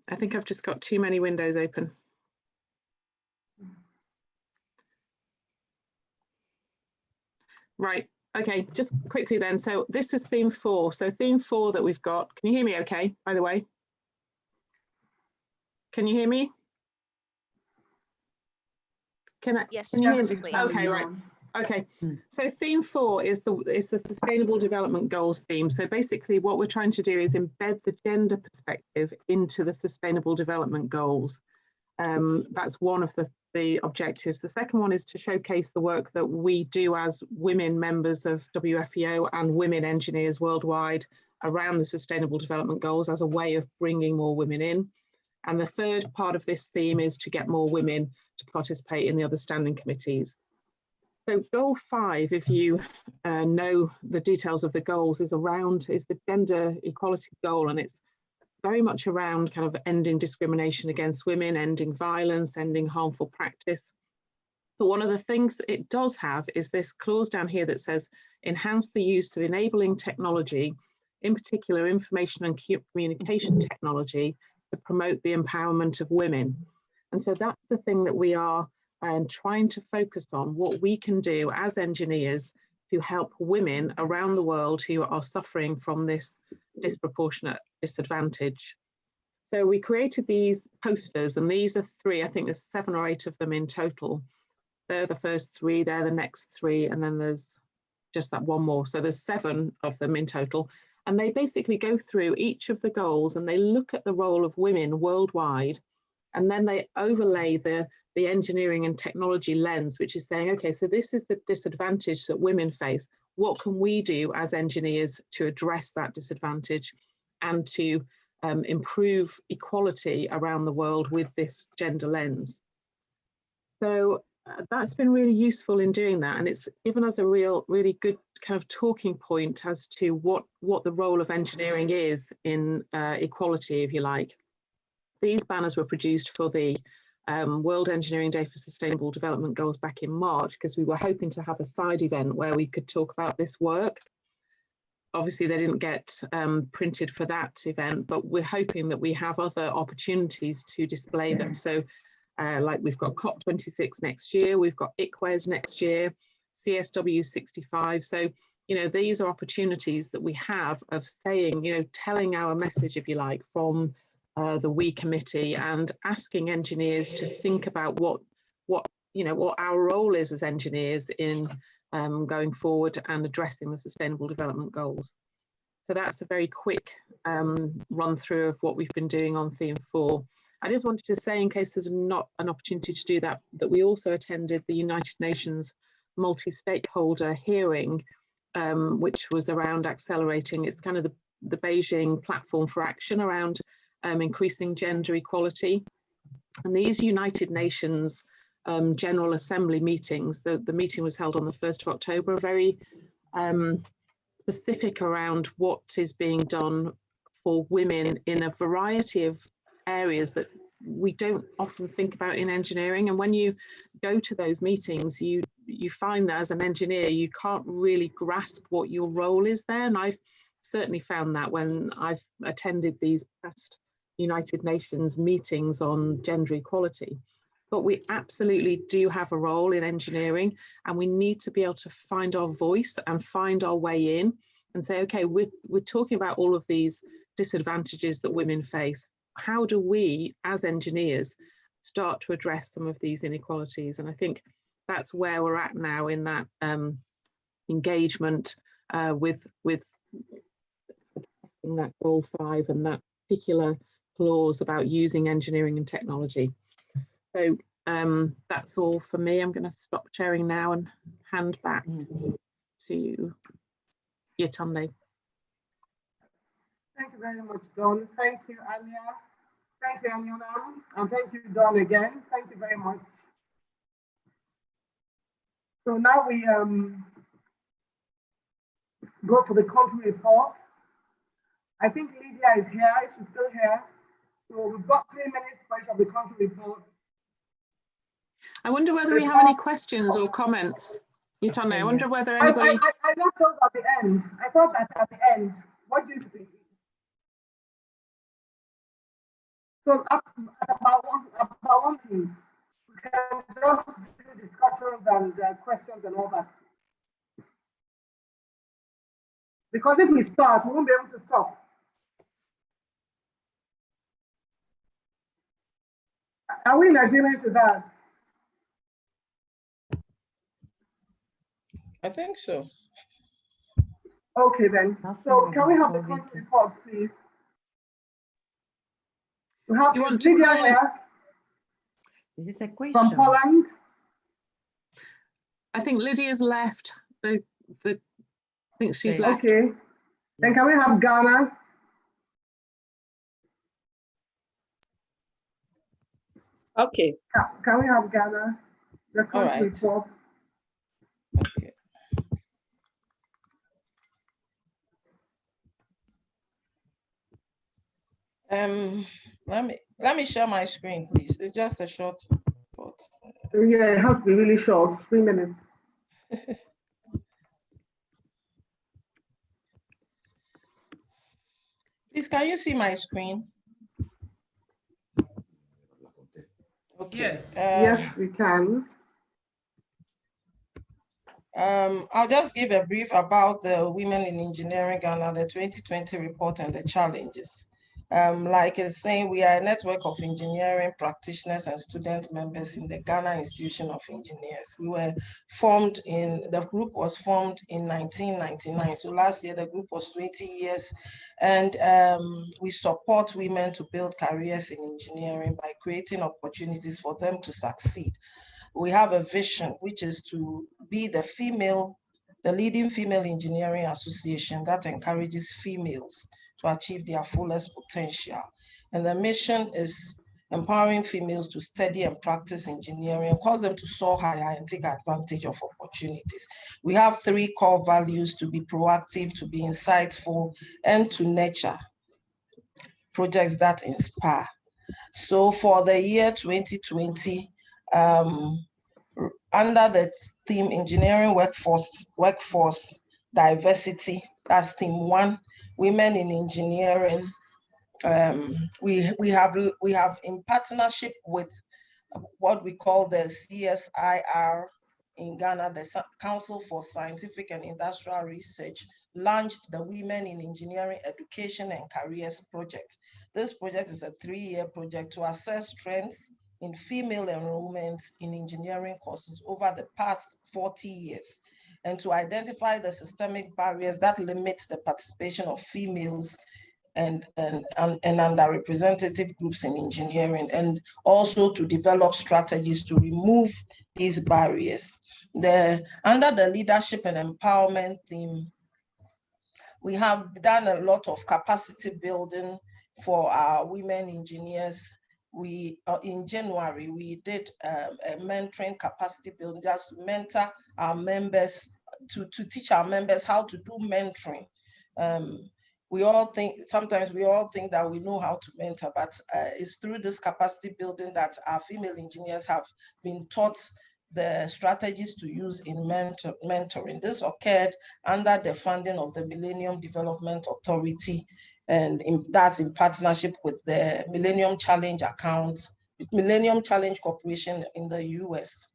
I think I've just got too many windows open. Right, okay, just quickly then. So this is theme 4. So theme 4 that we've got, can you hear me okay, by the way? Can you hear me? Yes, can you hear me? perfectly. Okay, right. Okay, so theme 4 is the Sustainable Development Goals theme. So basically what we're trying to do is embed the gender perspective into the Sustainable Development Goals. That's one of the objectives. The second one is to showcase the work that we do as women members of WFEO and women engineers worldwide around the Sustainable Development Goals as a way of bringing more women in. And the third part of this theme is to get more women to participate in the other standing committees. So goal 5, if you know the details of the goals, is the gender equality goal, and it's very much around kind of ending discrimination against women, ending violence, ending harmful practice. But one of the things that it does have is this clause down here that says, enhance the use of enabling technology, in particular information and communication technology, to promote the empowerment of women. And so that's the thing that we are trying to focus on, what we can do as engineers to help women around the world who are suffering from this disproportionate disadvantage. So we created these posters, and these are 3, I think there's 7 or 8 of them in total. They're the first 3, they're the next 3, and then there's just that one more. So there's 7 of them in total. And they basically go through each of the goals and they look at the role of women worldwide, and then they overlay the engineering and technology lens, which is saying, okay, so this is the disadvantage that women face. What can we do as engineers to address that disadvantage and to improve equality around the world with this gender lens? So that's been really useful in doing that, and it's given us a really good kind of talking point as to what the role of engineering is in equality, if you like. These banners were produced for the World Engineering Day for Sustainable Development Goals back in March, because we were hoping to have a side event where we could talk about this work. Obviously, they didn't get printed for that event, but we're hoping that we have other opportunities to display them. So like we've got COP26 next year, we've got ICWES next year, CSW 65. So, you know, these are opportunities that we have of saying, you know, telling our message, if you like, from the WE committee, and asking engineers to think about what our role is as engineers in going forward and addressing the Sustainable Development Goals. So that's a very quick run through of what we've been doing on theme 4. I just wanted to say, in case there's not an opportunity to do that, that we also attended the United Nations multi-stakeholder hearing, which was around accelerating. It's kind of the Beijing platform for action around increasing gender equality. And these United Nations General Assembly meetings, the meeting was held on the 1st of October, are very specific around what is being done for women in a variety of areas that we don't often think about in engineering. And when you go to those meetings, you find that as an engineer, you can't really grasp what your role is there. And I've certainly found that when I've attended these past United Nations meetings on gender equality. But we absolutely do have a role in engineering, and we need to be able to find our voice and find our way in and say, okay, we're talking about all of these disadvantages that women face. How do we, as engineers, start to address some of these inequalities? And I think that's where we're at now in that engagement with addressing that goal 5 and that particular clause about using engineering and technology. So that's all for me. I'm going to stop sharing now and hand back to Yetunde. Thank you very much, Dawn. Thank you, Anya. Thank you, Anila, and thank you, Dawn, again. Thank you very much. So now we go to the country report. I think Lydia is here, if she's still here. So we've got 3 minutes for each of the country reports. I wonder whether we have any questions or comments. Yutane, I wonder whether anybody... I left those at the end. I thought that at the end. What do you think? So about one thing, we can just do discussions and questions and all that. Because if we start, we won't be able to stop. Are we in agreement with that? I think so. Okay then. So can we have the country reports, please? We have Lydia here. Is this a question? From Poland. I think Lydia's left. I think she's left. Okay. Then can we have Ghana? Okay. Can we have Ghana? The country report. Okay. Let me share my screen, please. It's just a short report. Yeah, it has to be really short, 3 minutes. Please, can you see my screen? Okay. Yes. Yes, we can. I'll just give a brief about the Women in Engineering Ghana, the 2020 report and the challenges. Like it's saying, we are a network of engineering practitioners and student members in the Ghana Institution of Engineers. The group was formed in 1999. So last year, the group was 20 years. And we support women to build careers in engineering by creating opportunities for them to succeed. We have a vision, which is to be the leading female engineering association that encourages females to achieve their fullest potential. And the mission is empowering females to study and practice engineering and cause them to soar higher and take advantage of opportunities. We have 3 core values: to be proactive, to be insightful, and to nurture projects that inspire. So for the year 2020, under the theme Engineering Workforce Diversity, that's theme 1, Women in Engineering, we have in partnership with what we call the CSIR in Ghana, the Council for Scientific and Industrial Research, launched the Women in Engineering Education and Careers project. This project is a 3-year project to assess trends in female enrollment in engineering courses over the past 40 years, and to identify the systemic barriers that limit the participation of females and underrepresented groups in engineering, and also to develop strategies to remove these barriers. Under the leadership and empowerment theme, we have done a lot of capacity building for our women engineers. In January, we did a mentoring capacity building just to mentor our members, to teach our members how to do mentoring. Sometimes we all think that we know how to mentor, but it's through this capacity building that our female engineers have been taught the strategies to use in mentoring. This occurred under the funding of the Millennium Development Authority, and that's in partnership with the Millennium Challenge Corporation in the US.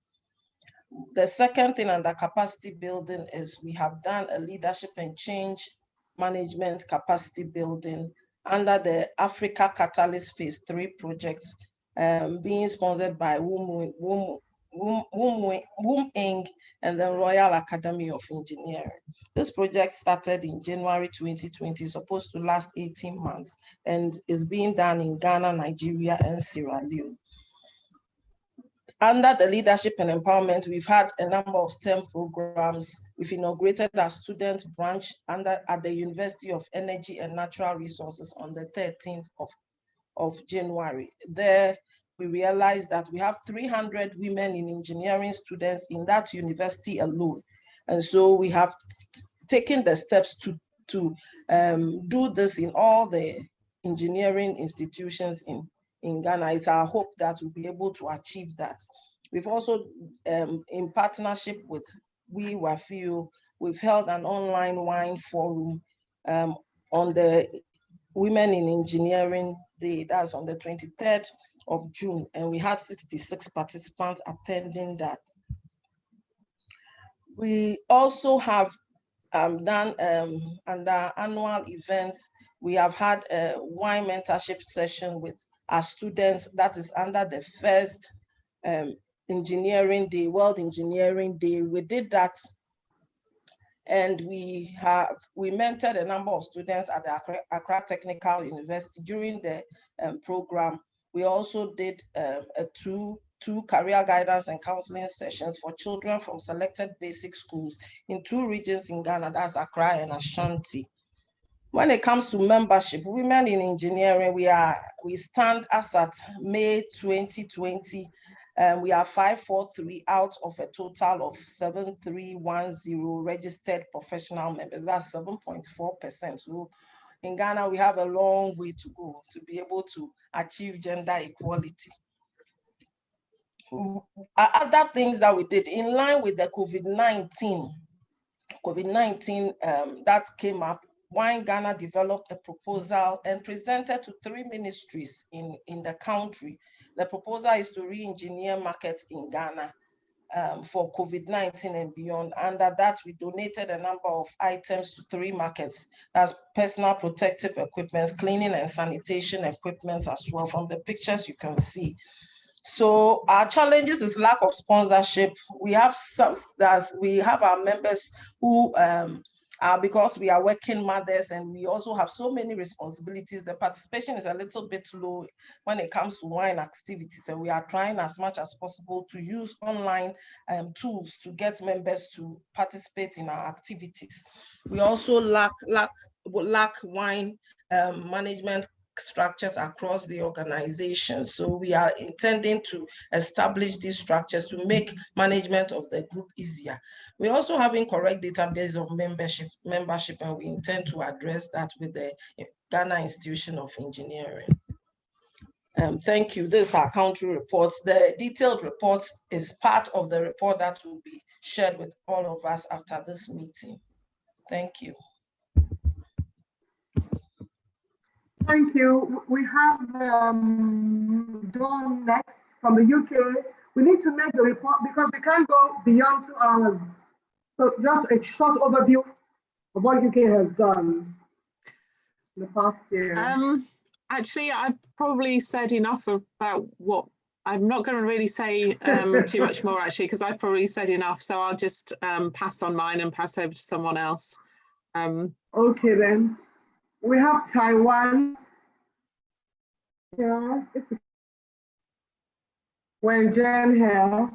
The second thing under capacity building is we have done a leadership and change management capacity building under the Africa Catalyst Phase 3 project, being sponsored by WOM Inc. and the Royal Academy of Engineering. This project started in January 2020, supposed to last 18 months, and is being done in Ghana, Nigeria, and Sierra Leone. Under the leadership and empowerment, we've had a number of STEM programs. We've inaugurated our student branch at the University of Energy and Natural Resources on the 13th of of January. There, we realized that we have 300 women in engineering students in that university alone. And so we have taken the steps to do this in all the engineering institutions in Ghana. It's our hope that we'll be able to achieve that. We've also, in partnership with WFEO, we've held an online wine forum on the Women in Engineering Day. That's on the 23rd of June, and we had 66 participants attending that. We also have done under annual events, we have had a wine mentorship session with our students. That is under the first engineering day, World Engineering Day. We did that, and we mentored a number of students at the Accra Technical University during the program. We also did two career guidance and counseling sessions for children from selected basic schools in 2 regions in Ghana, that's Accra and Ashanti. When it comes to membership, Women in Engineering, we stand as at May 2020, we are 543 out of a total of 7310 registered professional members. That's 7.4%. So in Ghana, we have a long way to go to be able to achieve gender equality. Other things that we did in line with the COVID-19 that came up, Wine Ghana developed a proposal and presented to 3 ministries in the country. The proposal is to re-engineer markets in Ghana for COVID-19 and beyond. Under that, we donated a number of items to 3 markets. That's personal protective equipment, cleaning and sanitation equipment as well. From the pictures you can see. So our challenges is lack of sponsorship. We have our members who because we are working mothers and we also have so many responsibilities. The participation is a little bit low when it comes to wine activities, and we are trying as much as possible to use online tools to get members to participate in our activities. We also lack wine management structures across the organization. So we are intending to establish these structures to make management of the group easier. We also have incorrect database of membership, and we intend to address that with the Ghana Institution of Engineering. Thank you. This is our country reports. The detailed report is part of the report that will be shared with all of us after this meeting. Thank you. Thank you. We have Dawn next from the UK. We need to make the report because we can't go beyond 2 hours. So just a short overview of what UK has done in the past year. Actually, I've probably said enough about what I'm not going to really say too much more actually, because I've probably said enough. So I'll just pass on mine and pass over to someone else. Okay then. We have Taiwan. Yeah. When Jen here.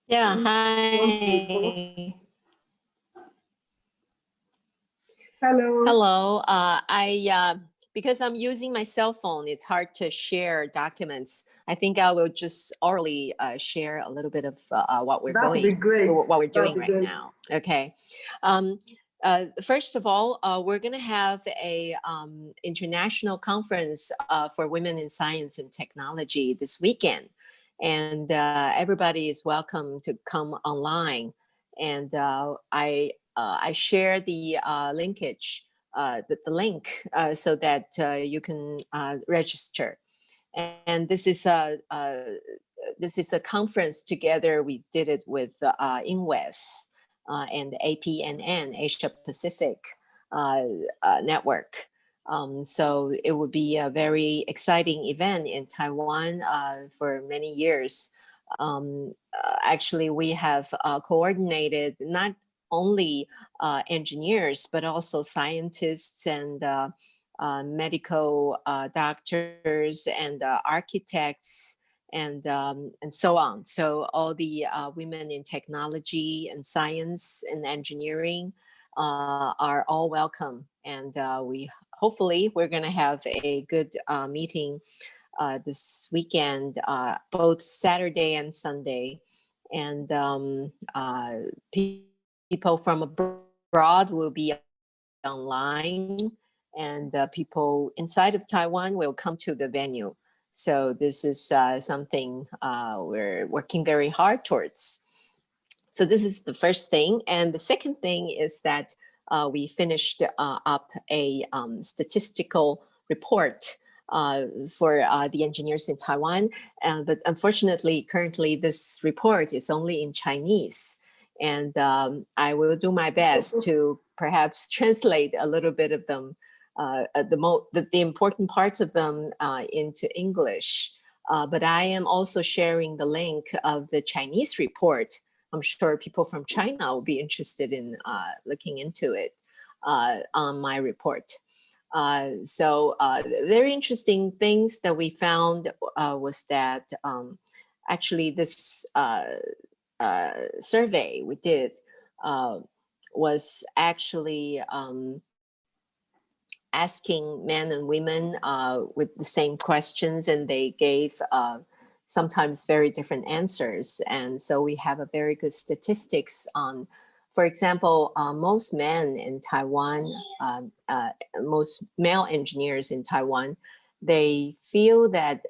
Yeah, hi. Hello. Hello. Because I'm using my cell phone, it's hard to share documents. I think I will just orally share a little bit of what we're doing right now. Okay. First of all, we're going to have a international conference for women in science and technology this weekend, and everybody is welcome to come online. And I share the linkage, the link, so that you can register. And this is a conference together. We did it with INWES. And APNN, Asia Pacific Network. So it would be a very exciting event in Taiwan for many years. Actually, we have coordinated not only engineers, but also scientists and medical doctors and architects, and so on. So all the women in technology and science and engineering are all welcome. And we hopefully we're going to have a good meeting this weekend, both Saturday and Sunday. And people from abroad will be online, and people inside of Taiwan will come to the venue. So this is something we're working very hard towards. So this is the first thing. And the second thing is that we finished up a statistical report for the engineers in Taiwan. But unfortunately, currently this report is only in Chinese. And I will do my best to perhaps translate a little bit of them, the important parts of them into English. But I am also sharing the link of the Chinese report. I'm sure people from China will be interested in looking into it on my report. So very interesting things that we found was that actually this survey we did was actually asking men and women with the same questions, and they gave sometimes very different answers. And so we have a very good statistics on, for example, most men in Taiwan, most male engineers in Taiwan, they feel that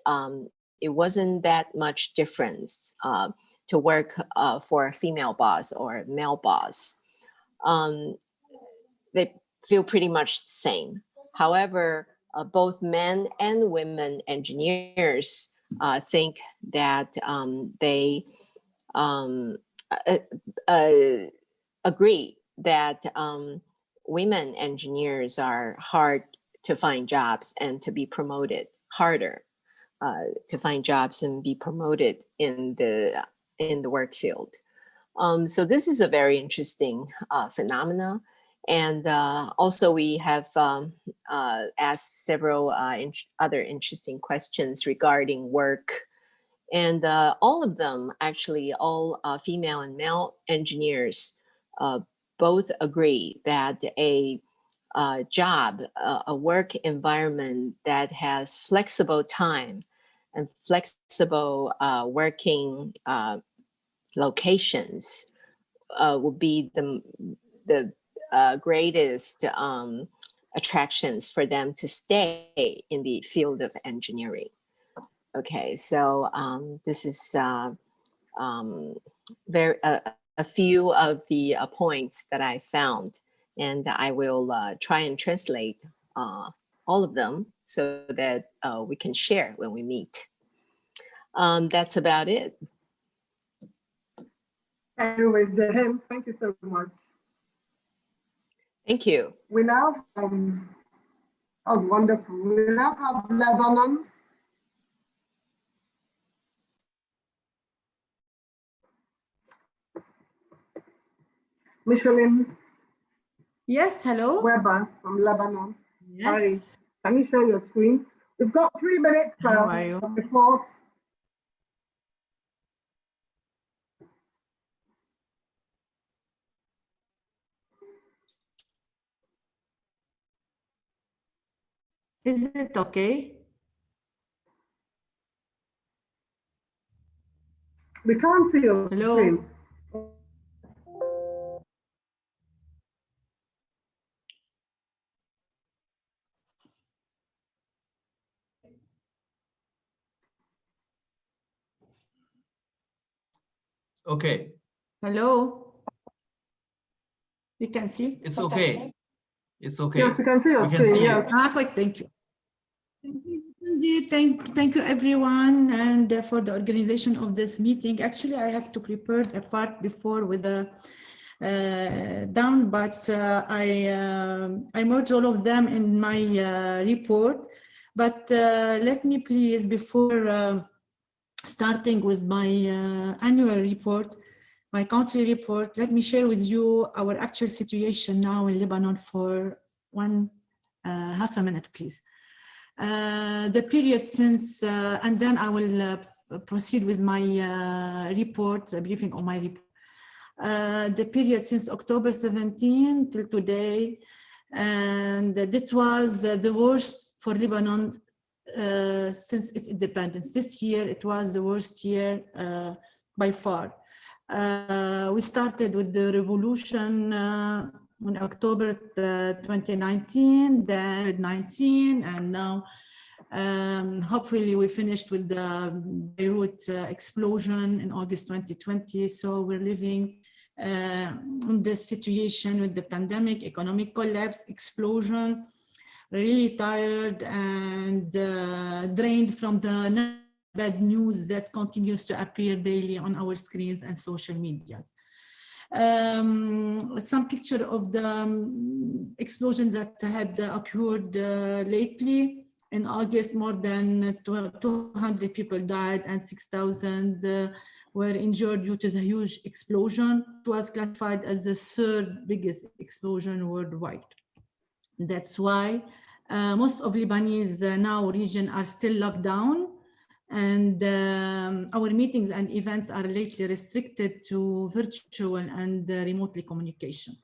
it wasn't that much difference to work for a female boss or a male boss. They feel pretty much the same. However, both men and women engineers think that they agree that women engineers are hard to find jobs and to be promoted, harder to find jobs and be promoted in the work field. So this is a very interesting phenomena. And also we have asked several other interesting questions regarding work. And all of them, actually, all female and male engineers both agree that a job, a work environment that has flexible time and flexible working locations will be the greatest attractions for them to stay in the field of engineering. Okay, so this is a few of the points that I found, and I will try and translate all of them so that we can share when we meet. That's about it. Anyway, Jahan, thank you so much. Thank you. We now, that was wonderful. We now have Lebanon. Micheline. Yes, hello. Weber from Lebanon. Yes. Hi. Can you share your screen? We've got 3 minutes How are you? before. Is it okay? We can't see your screen. Okay. Hello. You can see? It's okay. It's okay. Yes, we can see your screen. Yes. Quick, thank you. Thank you everyone, and for the organization of this meeting. Actually, I have to prepare a part before with the down, but I merged all of them in my report. But let me please, before starting with my annual report, my country report, let me share with you our actual situation now in Lebanon for half a minute, please. The period since, and then I will proceed with my report, a briefing on my report. The period since October 17 till today, And this was the worst for Lebanon since its independence. This year, it was the worst year by far. We started with the revolution in October 2019, then 19, and now hopefully we finished with the Beirut explosion in August 2020. So we're living in this situation with the pandemic, economic collapse, explosion, really tired and drained from the bad news that continues to appear daily on our screens and social medias. Some picture of the explosions that had occurred lately. In August, more than 200 people died and 6,000 were injured due to the huge explosion. It was classified as the third biggest explosion worldwide. That's why most of Lebanese now region are still locked down, and our meetings and events are lately restricted to virtual and remotely communication.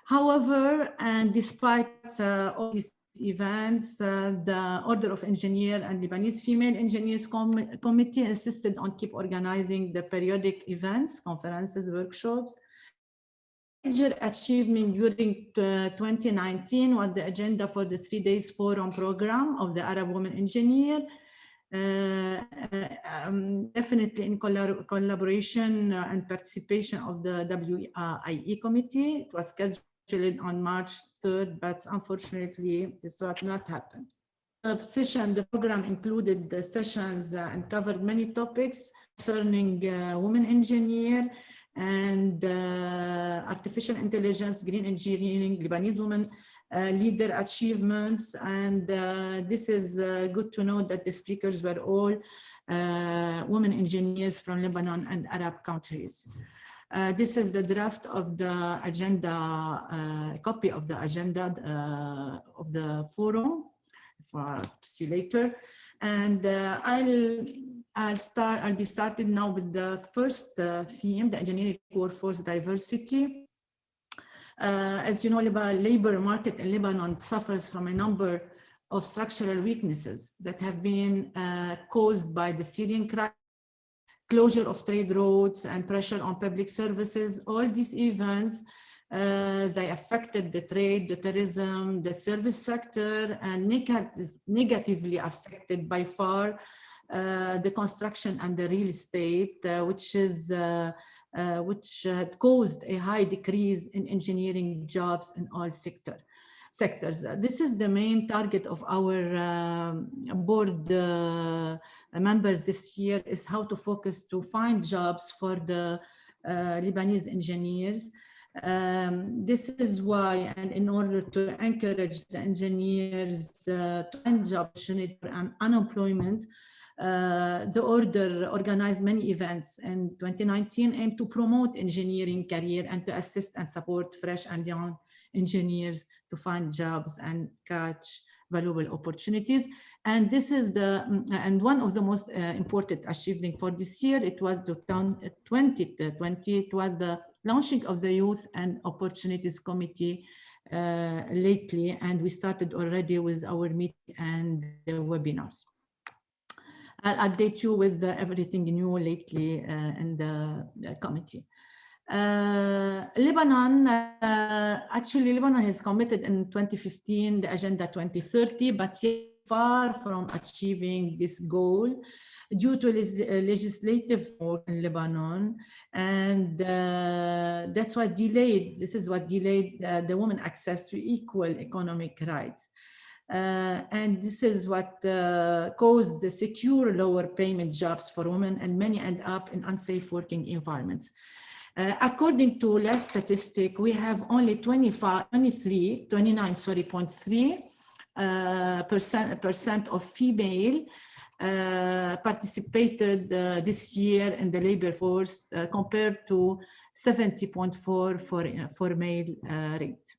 However, and despite all these events, the Order of Engineer and Lebanese Female Engineers Committee insisted on keep organizing the periodic events, conferences, workshops. Major achievement during 2019 was the agenda for the 3 days forum program of the Arab Women Engineer, definitely in collaboration and participation of the WFEO committee. It was scheduled on March 3rd, but unfortunately this did not happen. The program included the sessions and covered many topics concerning women engineer and artificial intelligence, green engineering, Lebanese women leader achievements. And this is good to know that the speakers were all women engineers from Lebanon and Arab countries. This is the draft of the agenda, copy of the agenda of the forum for see later. And I'll be starting now with the first theme, the engineering workforce diversity. As you know, labor market in Lebanon suffers from a number of structural weaknesses that have been caused by the Syrian crisis, closure of trade routes and pressure on public services. All these events, they affected the trade, the tourism, the service sector, and negatively affected by far the construction and the real estate, which had caused a high decrease in engineering jobs in all sectors. This is the main target of our board members this year, is how to focus to find jobs for the Lebanese engineers. This is why, and in order to encourage the engineers to find job opportunity and unemployment, the order organized many events in 2019 aimed to promote engineering career and to assist and support fresh and young engineers to find jobs and catch valuable opportunities. And this is one of the most important achievements for this year. It was 2020. It was the launching of the Youth and Opportunities Committee lately, and we started already with our meeting and the webinars. I'll update you with everything new lately in the committee. Lebanon has committed in 2015 the Agenda 2030, but yet far from achieving this goal due to legislative work in Lebanon, and that's what delayed. This is what delayed the women access to equal economic rights. And this is what caused the secure lower payment jobs for women, and many end up in unsafe working environments. According to last statistic, we have only 29.3% of female participated this year in the labor force compared to 70.4% for male rate.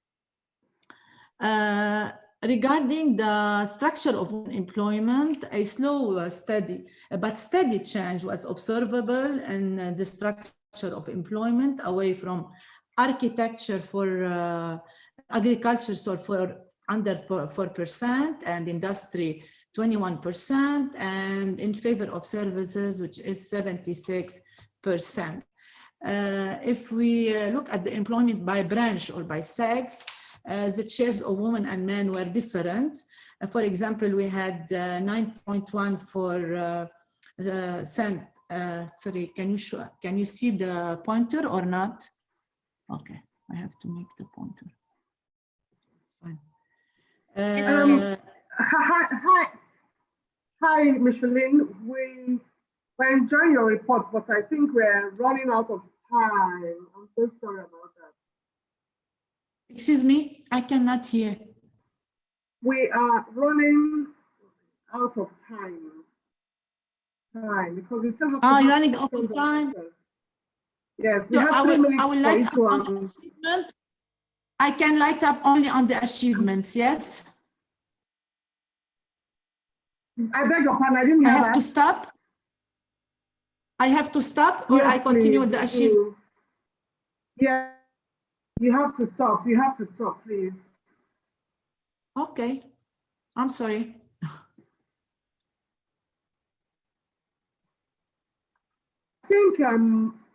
Regarding the structure of employment, a slow, steady change was observable in the structure of employment away from architecture for agriculture, so for under 4%, and industry 21%, and in favor of services, which is 76%. If we look at the employment by branch or by sex, the shares of women and men were different. For example, we had 9.1 for sorry, can you see the pointer or not? Okay, I have to make the pointer. It's fine. Hi, Micheline. We're enjoying your report, but I think we're running out of time. I'm so sorry about that. Excuse me, I cannot hear. We are running out of time. Because we still have to you're running out of time? Yes, we So have 3 minutes I will light up on the achievement. I can light up only on the achievements, yes? I beg your pardon, I didn't hear that. I have to stop? I have to stop, or yes, I continue please, with the achievement? Yeah, you have to stop. You have to stop, please. Okay, I'm sorry. I think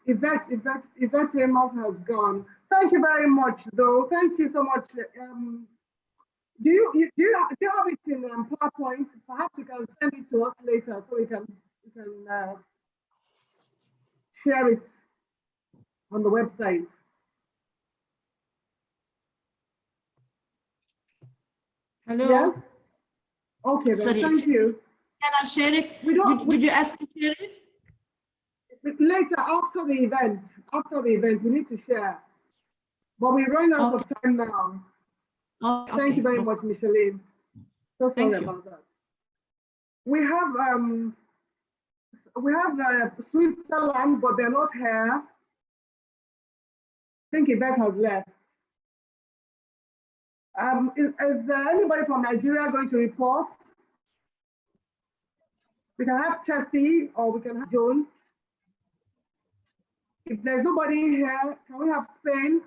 Yvette Amos has gone. Thank you very much, though. Thank you so much. Do you have it in PowerPoint? Perhaps you can send it to us later so we can share it on the website. Hello. Yeah? Okay, then. Sorry, Thank you. Can I share it? Did you ask me to share it? Later, after the event, we need to share. But we're running out of time now. Thank you very much, Micheline. So sorry about that. We have Switzerland, but they're not here. I think Yvette has left. Is there anybody from Nigeria going to report? We can have Chelsea or we can have Joan. If there's nobody here, can we have Spain?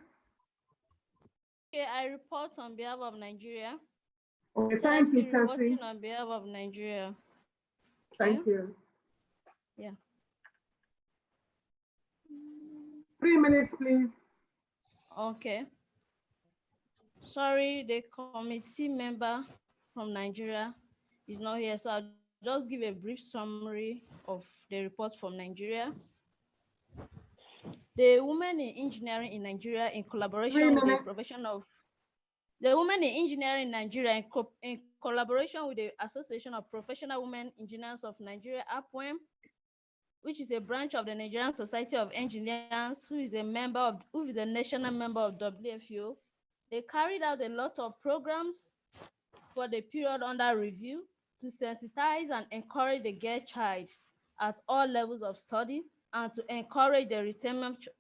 Okay, I report on behalf of Nigeria. Okay, thank you, Chelsea. Reporting on behalf of Nigeria. Okay. Thank you. Yeah. 3 minutes, please. Okay. Sorry, the committee member from Nigeria is not here, so I'll just give a brief summary of the report from Nigeria. The women in engineering in Nigeria, in collaboration with the profession of the women in engineering in Nigeria, in collaboration with the Association of Professional Women Engineers of Nigeria, APWEM, which is a branch of the Nigerian Society of Engineers, who is a national member of WFEO. They carried out a lot of programs for the period under review to sensitize and encourage the girl child at all levels of study and to encourage the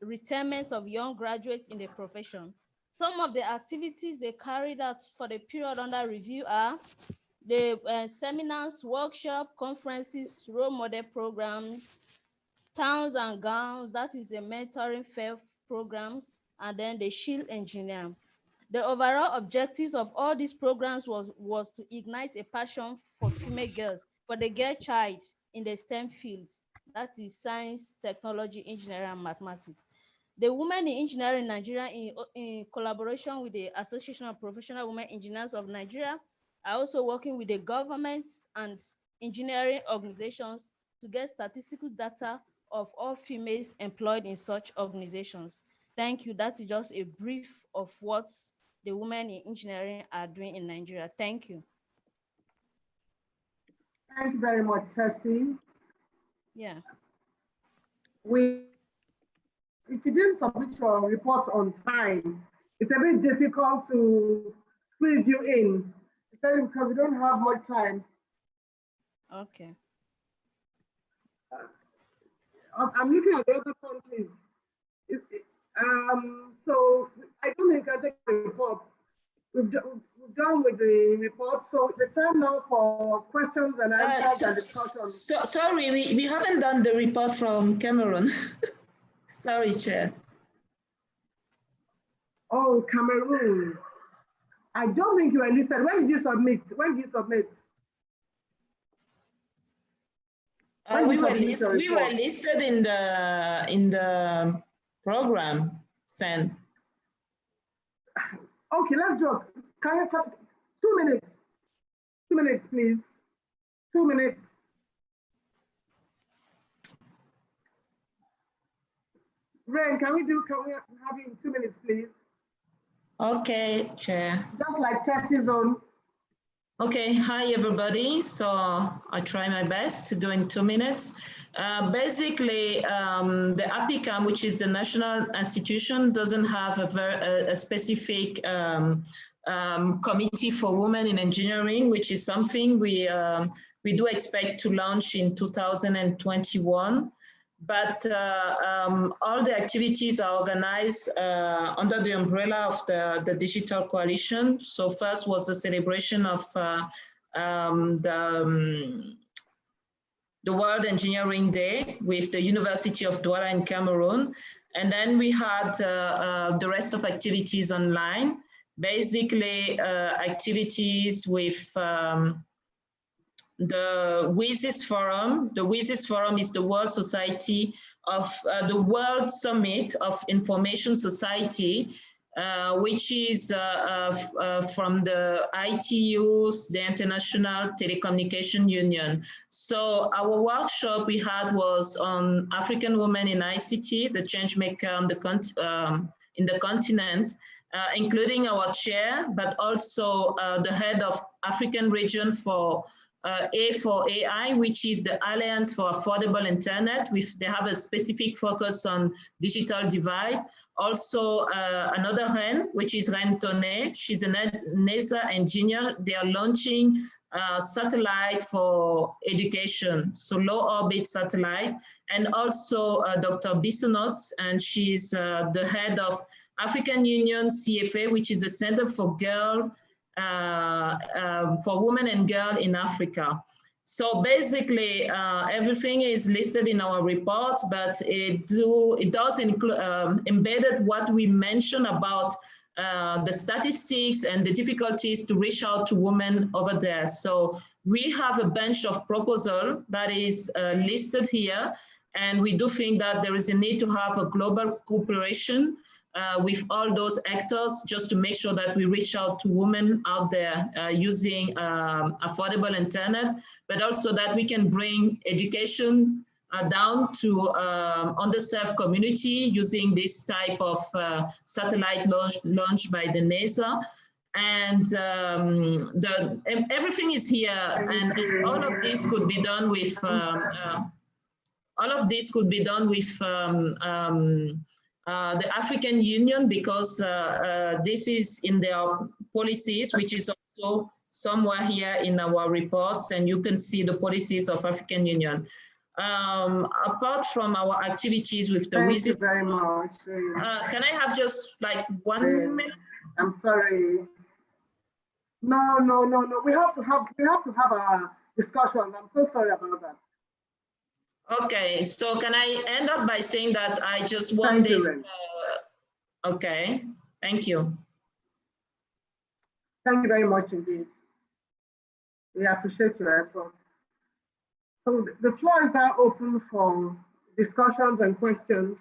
retirement of young graduates in the profession. Some of the activities they carried out for the period under review are the seminars, workshops, conferences, role model programs, towns and gowns, that is the mentoring fair programs, and then the shield engineer. The overall objectives of all these programs was to ignite a passion for female girls, for the girl child in the STEM fields, that is science, technology, engineering, and mathematics. The women in engineering in Nigeria, in collaboration with the Association of Professional Women Engineers of Nigeria, are also working with the governments and engineering organizations to get statistical data of all females employed in such organizations. Thank you. That is just a brief of what the women in engineering are doing in Nigeria. Thank you. Thank you very much, Chelsea. Yeah. If you didn't submit your report on time, it's a bit difficult to squeeze you in, especially because we don't have much time. Okay. I'm looking at the other countries. So I don't think I take the report. We've done with the report. So the time now for questions and answers and discussion. Sorry, we haven't done the report from Cameroon. Sorry, Chair. Oh, Cameroon. I don't think you were listed. When did you submit? When did you submit? We were listed in the program, Sen. Okay, let's joke. Can you come? 2 minutes? 2 minutes, please. 2 minutes. Rain, can we have you in 2 minutes, please? Okay, Chair. Just like 30 zone. Okay, hi everybody. So I try my best to do in 2 minutes. Basically, the APICAM, which is the national institution, doesn't have a specific committee for women in engineering, which is something we do expect to launch in 2021. But all the activities are organized under the umbrella of the Digital Coalition. So first was the celebration of the World Engineering Day with the University of Douala in Cameroon. And then we had the rest of activities online, basically activities with the WSIS Forum. The WSIS Forum is the World Society of the World Summit of Information Society, which is from the ITUs, the International Telecommunication Union. So our workshop we had was on African women in ICT, the change maker on in the continent, including our chair, but also the head of African region for A4AI, which is the Alliance for Affordable Internet. They have a specific focus on digital divide. Also, another hen, which is Ren Tonne. She's a NASA engineer. They are launching a satellite for education, so low orbit satellite. And also Dr. Bissonot, and she's the head of African Union CFA, which is the Center for Women and Girl in Africa. So basically, everything is listed in our reports, but it does include embedded what we mentioned about the statistics and the difficulties to reach out to women over there. So we have a bunch of proposals that is listed here, and we do think that there is a need to have a global cooperation with all those actors just to make sure that we reach out to women out there using affordable internet, but also that we can bring education down to underserved community using this type of satellite launched by the NASA. And everything is here, and all of this could be done with the African Union, because this is in their policies, which is also somewhere here in our reports, and you can see the policies of African Union. Apart from our activities with the Thank you very much. Can I have just like 1 minute? I'm sorry. No. We have to have a discussion. I'm so sorry about that. Okay, so can I end up by saying that I just want this? Okay, thank you. Thank you very much indeed. We appreciate your efforts. So the floor is now open for discussions and questions.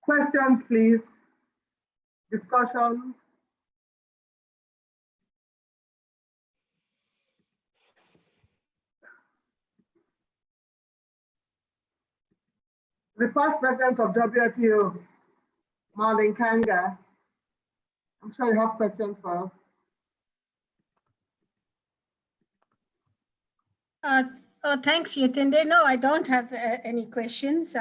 Questions, please. Discussions. The past president of WFEO, Marlene Kanga. I'm sure you have questions for us. Thanks, Yetunde. No, I don't have any questions.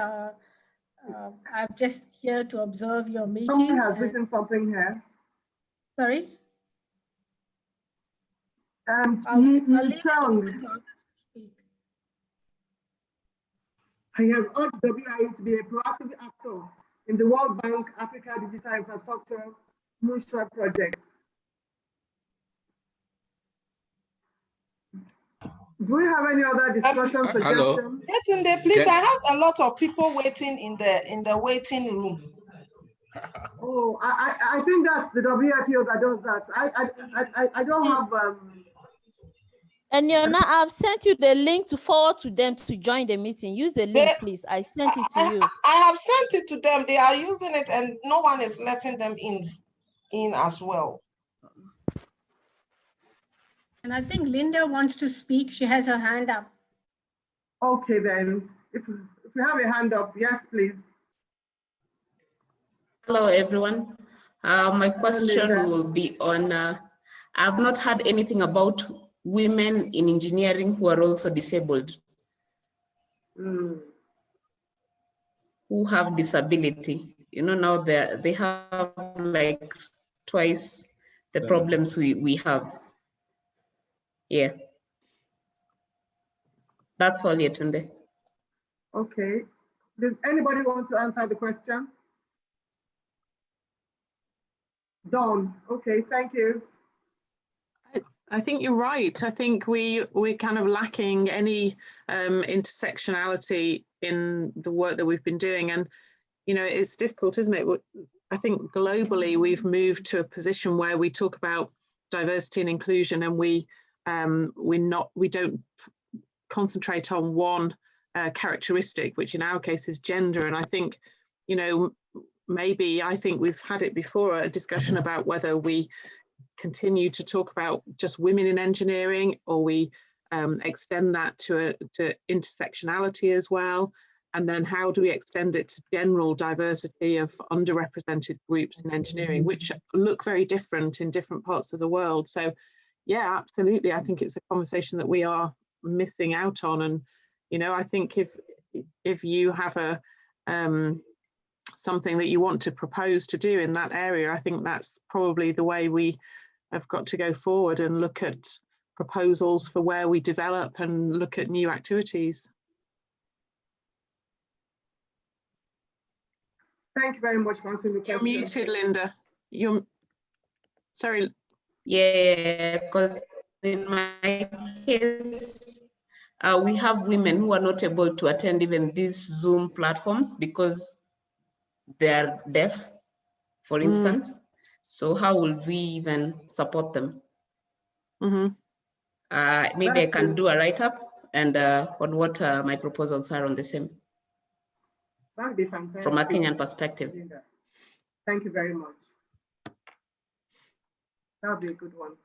I'm just here to observe your meeting. Someone has written something here. Sorry? I'll leave it open to others to speak. He has urged WIA to be a proactive actor in the World Bank Africa Digital Infrastructure Moonshot project. Do we have any other discussion Hello. suggestions? Yetunde, please, I have a lot of people waiting in the waiting room. Oh, I think that's the WFEO that does that. I don't have And now I've sent you the link to forward to them to join the meeting. Use the link, please. I sent it to you. I have sent it to them. They are using it, and no one is letting them in as well. And I think Linda wants to speak. She has her hand up. Okay, then. If you have a hand up, yes, please. Hello, everyone. My question will be on, I've not heard anything about women in engineering who are also disabled, who have disability. You know, now they have like twice the problems we have. Yeah. That's all, Yetunde. Okay. Does anybody want to answer the question? Dawn. Okay, thank you. I think you're right. I think we're kind of lacking any intersectionality in the work that we've been doing, and you know it's difficult, isn't it? I think globally we've moved to a position where we talk about diversity and inclusion, and we don't concentrate on one characteristic, which in our case is gender. And I think, you know, maybe I think we've had it before, a discussion about whether we continue to talk about just women in engineering, or we extend that to intersectionality as well. And then how do we extend it to general diversity of underrepresented groups in engineering, which look very different in different parts of the world. So yeah, absolutely. I think it's a conversation that we are missing out on. And, you know, I think if you have a something that you want to propose to do in that area, I think that's probably the way we have got to go forward and look at proposals for where we develop and look at new activities. Thank you very much for answering the question. You're muted, Linda. You're sorry. Yeah, because in my case, we have women who are not able to attend even these Zoom platforms because they're deaf, for instance. So how will we even support them? Maybe I can do a write-up and on what my proposals are on the same. That'd be fantastic. From a Kenyan perspective. Thank you very much. That would be a good one.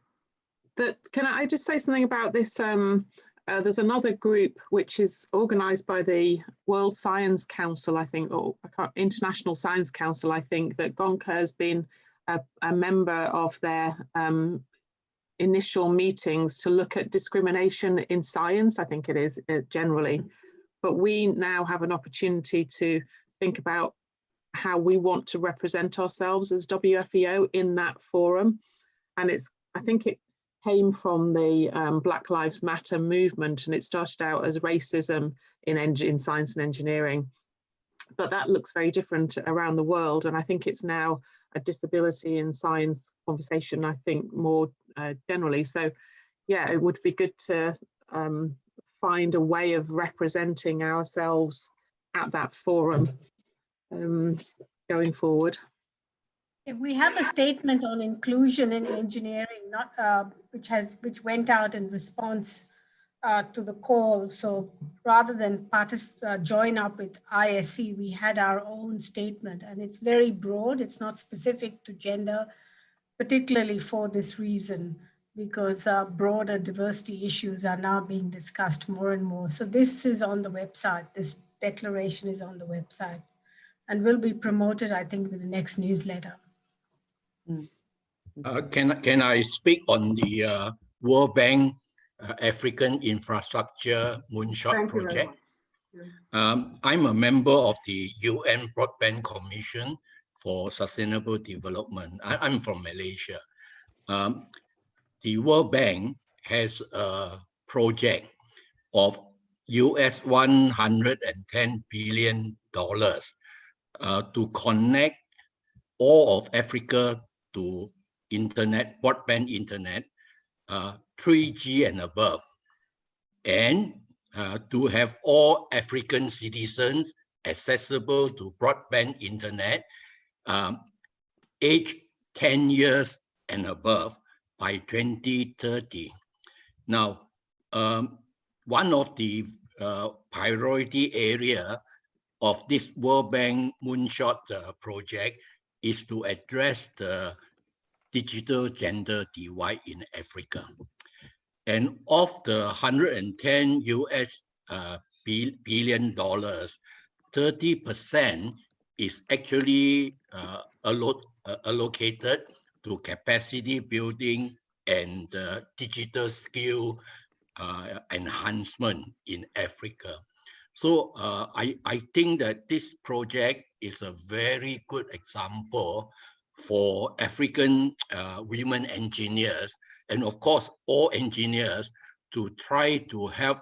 Can I just say something about this? There's another group which is organised by the World Science Council, I think, or International Science Council, I think, that Gonka has been a member of their initial meetings to look at discrimination in science, I think it is generally. But we now have an opportunity to think about how we want to represent ourselves as WFEO in that forum. And I think it came from the Black Lives Matter movement, and it started out as racism in science and engineering. But that looks very different around the world. And I think it's now a disability in science conversation, I think, more generally. So yeah, it would be good to find a way of representing ourselves at that forum going forward. If we have a statement on inclusion in engineering, which went out in response to the call. So rather than join up with ISC, we had our own statement, and it's very broad. It's not specific to gender, particularly for this reason, because broader diversity issues are now being discussed more and more. So this is on the website. This declaration is on the website and will be promoted, I think, with the next newsletter. Can I speak on the World Bank African Infrastructure Moonshot Project? I'm a member of the UN Broadband Commission for Sustainable Development. I'm from Malaysia. The World Bank has a project of US $110 billion to connect all of Africa to internet, broadband internet, 3G and above. and to have all African citizens accessible to broadband internet aged 10 years and above by 2030. Now, one of the priority area of this World Bank Moonshot project is to address the digital gender divide in Africa. And of the 110 US billion dollars, 30% is actually allocated to capacity building and digital skill enhancement in Africa. So I think that this project is a very good example for African women engineers, and of course all engineers, to try to help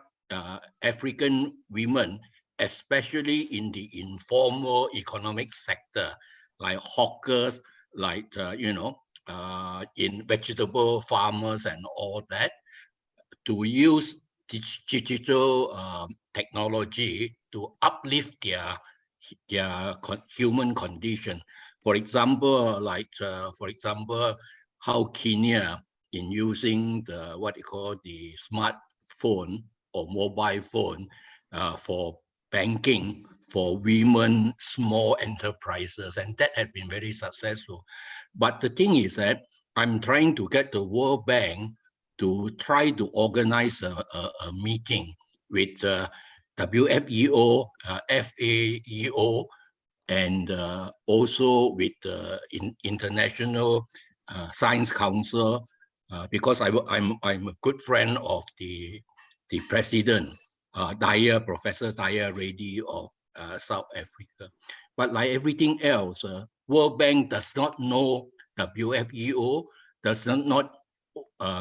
African women, especially in the informal economic sector, like hawkers, like in vegetable farmers and all that, to use digital technology to uplift their human condition. For example, how Kenya, in using what you call the smartphone or mobile phone for banking for women, small enterprises, and that has been very successful. But the thing is that I'm trying to get the World Bank to try to organize a meeting with WFEO, FAEO, and also with the International Science Council, because I'm a good friend of the president, Professor Daya Reddy of South Africa. But like everything else, World Bank does not know WFEO, does not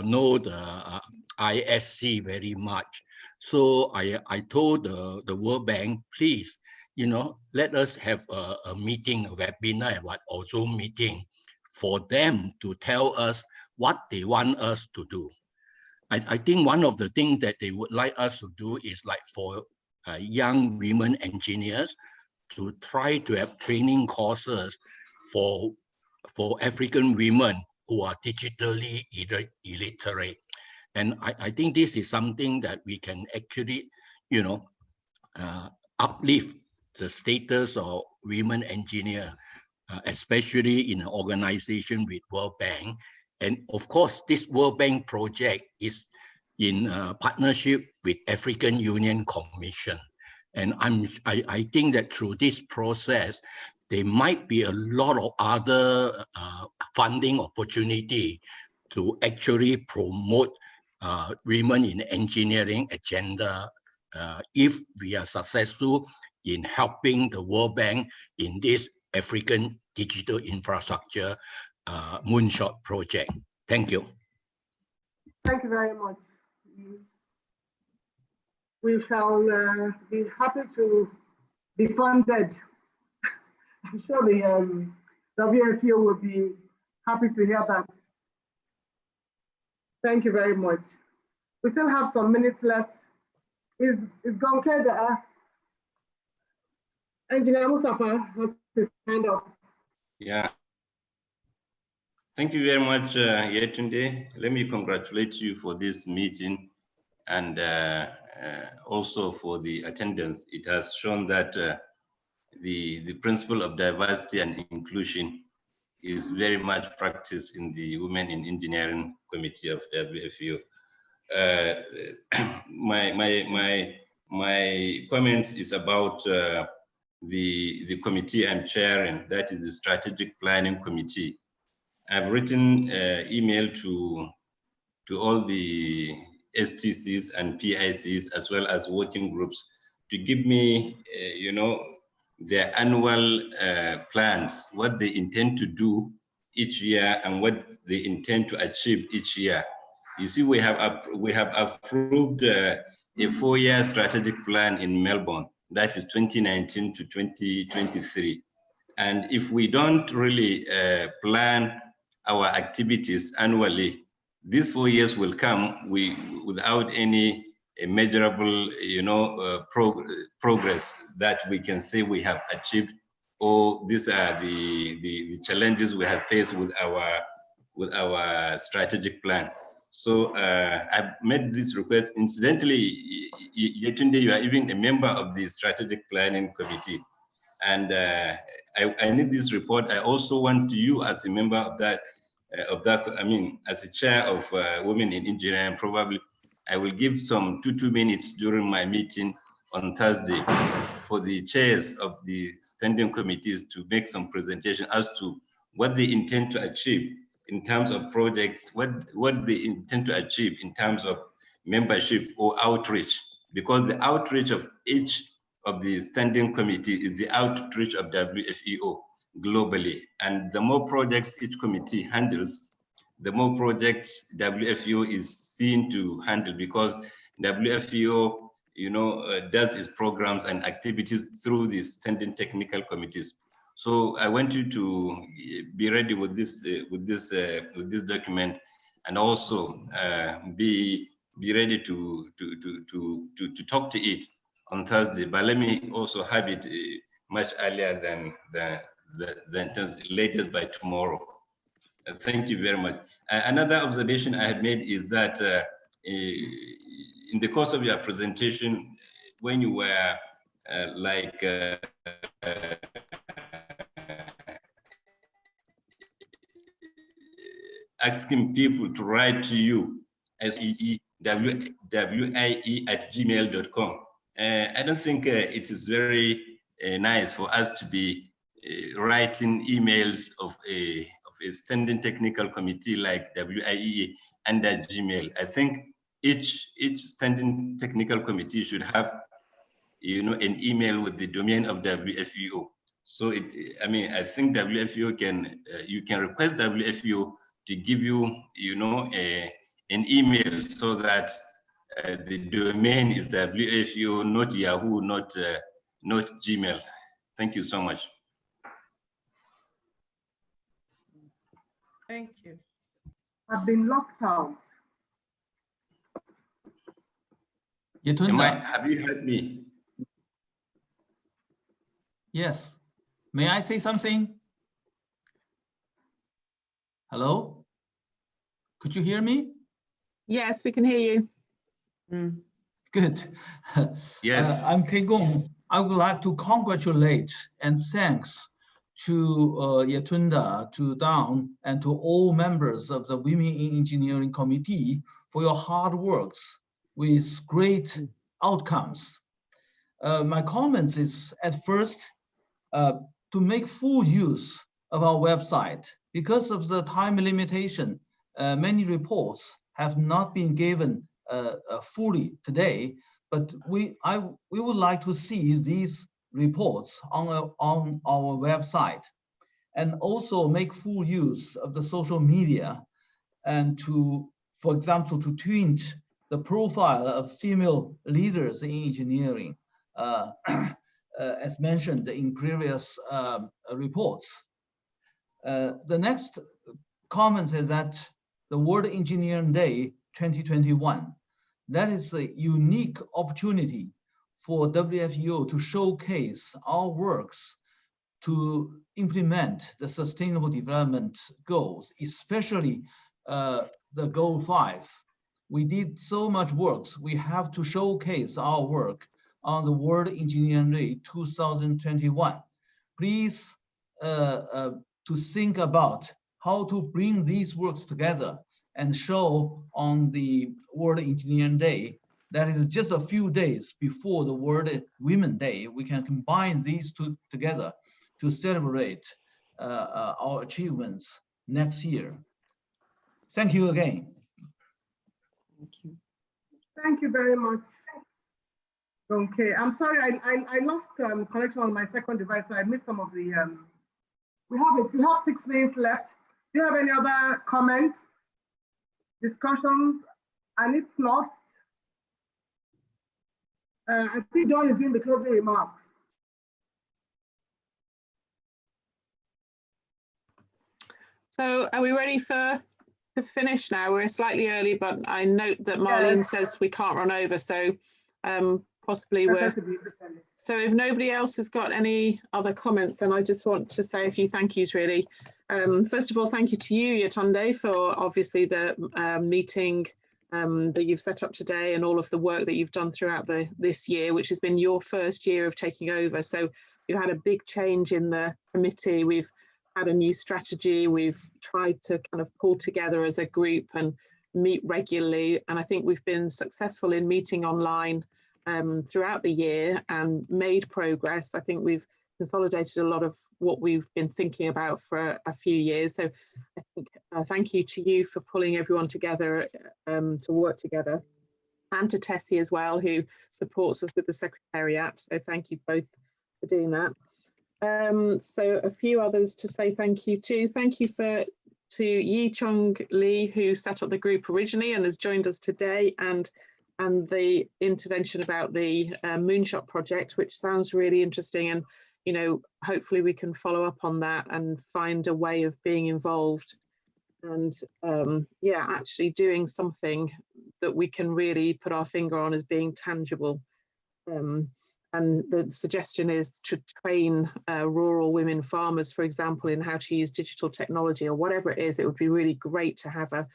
know the ISC very much. So I told the World Bank, please, let us have a meeting, a webinar, and also meeting for them to tell us what they want us to do. I think one of the things that they would like us to do is like for young women engineers to try to have training courses for African women who are digitally illiterate. And I think this is something that we can actually, uplift the status of women engineer, especially in an organization with World Bank. And of course, this World Bank project is in partnership with African Union Commission. And I think that through this process, there might be a lot of other funding opportunity to actually promote women in engineering agenda if we are successful in helping the World Bank in this African digital infrastructure moonshot project. Thank you. Thank you very much. We shall be happy to be funded. I'm sure the WFEO will be happy to hear that. Thank you very much. We still have some minutes left. Is Gonke there? Engineer Mustafa wants to stand up. Yeah. Thank you very much, Yetunde. Let me congratulate you for this meeting and also for the attendance. It has shown that the principle of diversity and inclusion is very much practiced in the Women in Engineering Committee of WFEO. My comments is about the committee I'm chairing, that is the Strategic Planning Committee. I've written email to all the STCs and PICs as well as working groups to give me, their annual plans, what they intend to do each year and what they intend to achieve each year. You see, we have approved a 4-year strategic plan in Melbourne, that is 2019 to 2023. And if we don't really plan our activities annually, these 4 years will come without any measurable, progress that we can say we have achieved, or these are the challenges we have faced with our strategic plan. So I've made this request. Incidentally, Yetunde, you are even a member of the strategic planning committee, and I need this report. I also want you, as a member of that, as a chair of Women in Engineering, probably I will give some 2 minutes during my meeting on Thursday for the chairs of the standing committees to make some presentation as to what they intend to achieve in terms of projects, what they intend to achieve in terms of membership or outreach, because the outreach of each of the standing committee is the outreach of WFEO globally. And the more projects each committee handles, the more projects WFEO is seen to handle, because WFEO does its programs and activities through the standing technical committees. So I want you to be ready with this document, and also be ready to talk to it on Thursday. But let me also have it much earlier than latest by tomorrow. Thank you very much. Another observation I had made is that in the course of your presentation, when you were asking people to write to you, SEEWIE@gmail.com. I don't think it is very nice for us to be writing emails of a standing technical committee like WIEA under Gmail. I think each standing technical committee should have an email with the domain of WFEO. So I think WFEO you can request WFEO to give you an email, so that the domain is WFEO, not Yahoo, not Gmail. Thank you so much. Thank you. I've been locked out. Have you heard me? Yes. May I say something? Hello? Could you hear me? Yes, we can hear you. Good. Yes. I'm Kei Gong. I would like to congratulate and thanks to Yetunda, to Dawn, and to all members of the Women in Engineering Committee for your hard works with great outcomes. My comments is, at first, to make full use of our website. Because of the time limitation, many reports have not been given fully today, but we would like to see these reports on our website, and also make full use of the social media, and to, for example, to tweet the profile of female leaders in engineering, as mentioned in previous reports. The next comment is that the World Engineering Day 2021, that is a unique opportunity for WFEO to showcase our works to implement the Sustainable Development Goals, especially the Goal 5. We did so much works, we have to showcase our work on the World Engineering Day 2021. Please to think about how to bring these works together and show on the World Engineering Day. That is just a few days before the World Women Day. We can combine these two together to celebrate our achievements next year. Thank you again. Thank you. Thank you very much. Okay, I'm sorry, I lost connection on my second device, so I missed some of the, we have 6 minutes left. Do you have any other comments, discussions? And if not, I think Dawn is doing the closing remarks. So are we ready for to finish now. We're slightly early, but I note that Marlene says we can't run over, so possibly we're. So if nobody else has got any other comments, then I just want to say a few thank yous really. First of all, thank you to you, Yetunde, for obviously the meeting that you've set up today and all of the work that you've done throughout this year, which has been your first year of taking over. So we've had a big change in the committee. We've had a new strategy. We've tried to kind of pull together as a group and meet regularly. And I think we've been successful in meeting online throughout the year and made progress. I think we've consolidated a lot of what we've been thinking about for a few years. So I think thank you to you for pulling everyone together to work together, and to Tessie as well, who supports us with the Secretariat. So thank you both for doing that. So a few others to say thank you to. Thank you to Yi Chung Lee, who set up the group originally and has joined us today, and the intervention about the Moonshot project, which sounds really interesting. And, you know, hopefully we can follow up on that and find a way of being involved and, yeah, actually doing something that we can really put our finger on as being tangible. And the suggestion is to train rural women farmers, for example, in how to use digital technology or whatever it is. It would be really great to have a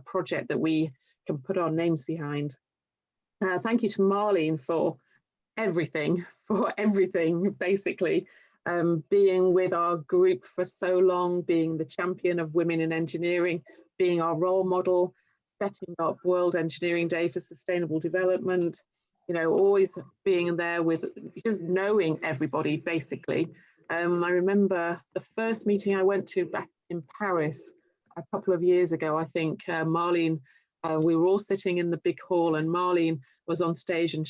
project that we can put our names behind. Thank you to Marlene for everything, basically. Being with our group for so long, being the champion of women in engineering, being our role model, setting up World Engineering Day for Sustainable Development, you know, always being there with just knowing everybody, basically. I remember the first meeting I went to back in Paris a couple of years ago. I think Marlene, we were all sitting in the big hall and Marlene was on stage, and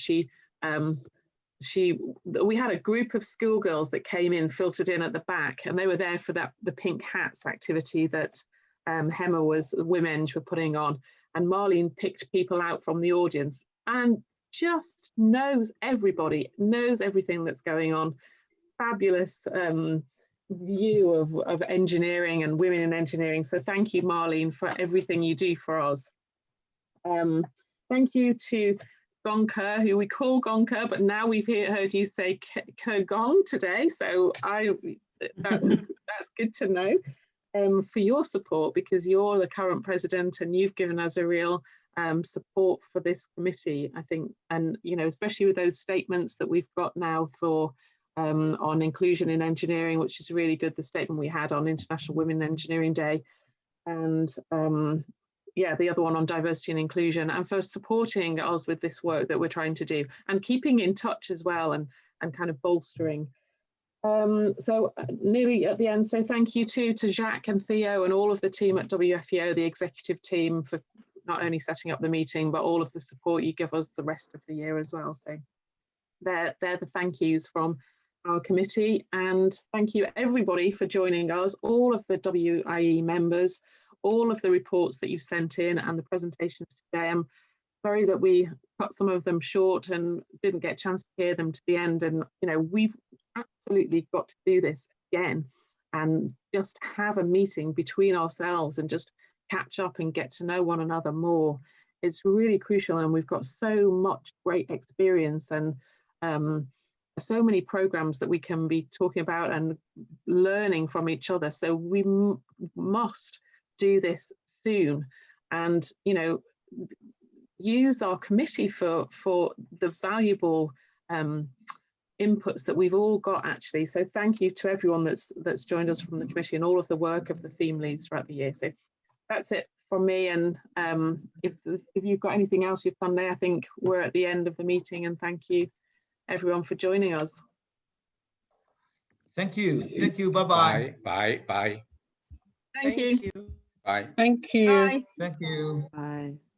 we had a group of schoolgirls that came in, filtered in at the back, and they were there for the pink hats activity that Women were putting on. And Marlene picked people out from the audience and just knows everybody, knows everything that's going on. Fabulous view of engineering and women in engineering. So thank you, Marlene, for everything you do for us. Thank you to Gonka, who we call Gonka, but now we've heard you say Kogong today, so that's good to know, for your support, because you're the current president and you've given us a real support for this committee, I think, and you know, especially with those statements that we've got now for on inclusion in engineering, which is really good, the statement we had on International Women in Engineering Day, and yeah, the other one on diversity and inclusion, and for supporting us with this work that we're trying to do and keeping in touch as well, and kind of bolstering. So nearly at the end, so thank you to Jacques and Theo and all of the team at WFEO, the executive team, for not only setting up the meeting, but all of the support you give us the rest of the year as well. So they're the thank yous from our committee, and thank you everybody for joining us, all of the WIE members, all of the reports that you've sent in and the presentations today. I'm sorry that we cut some of them short and didn't get a chance to hear them to the end. And, you know, we've absolutely got to do this again and just have a meeting between ourselves and just catch up and get to know one another more. It's really crucial, and we've got so much great experience and so many programs that we can be talking about and learning from each other. So we must do this soon, and you know, use our committee for the valuable inputs that we've all got, actually. So thank you to everyone that's joined us from the committee and all of the work of the theme leads throughout the year. So that's it from me, and if you've got anything else, Yetunde, I think we're at the end of the meeting, and thank you everyone for joining us. Thank you. Bye-bye. Bye. Thank you. Bye. Thank you. Bye. Thank you. Bye.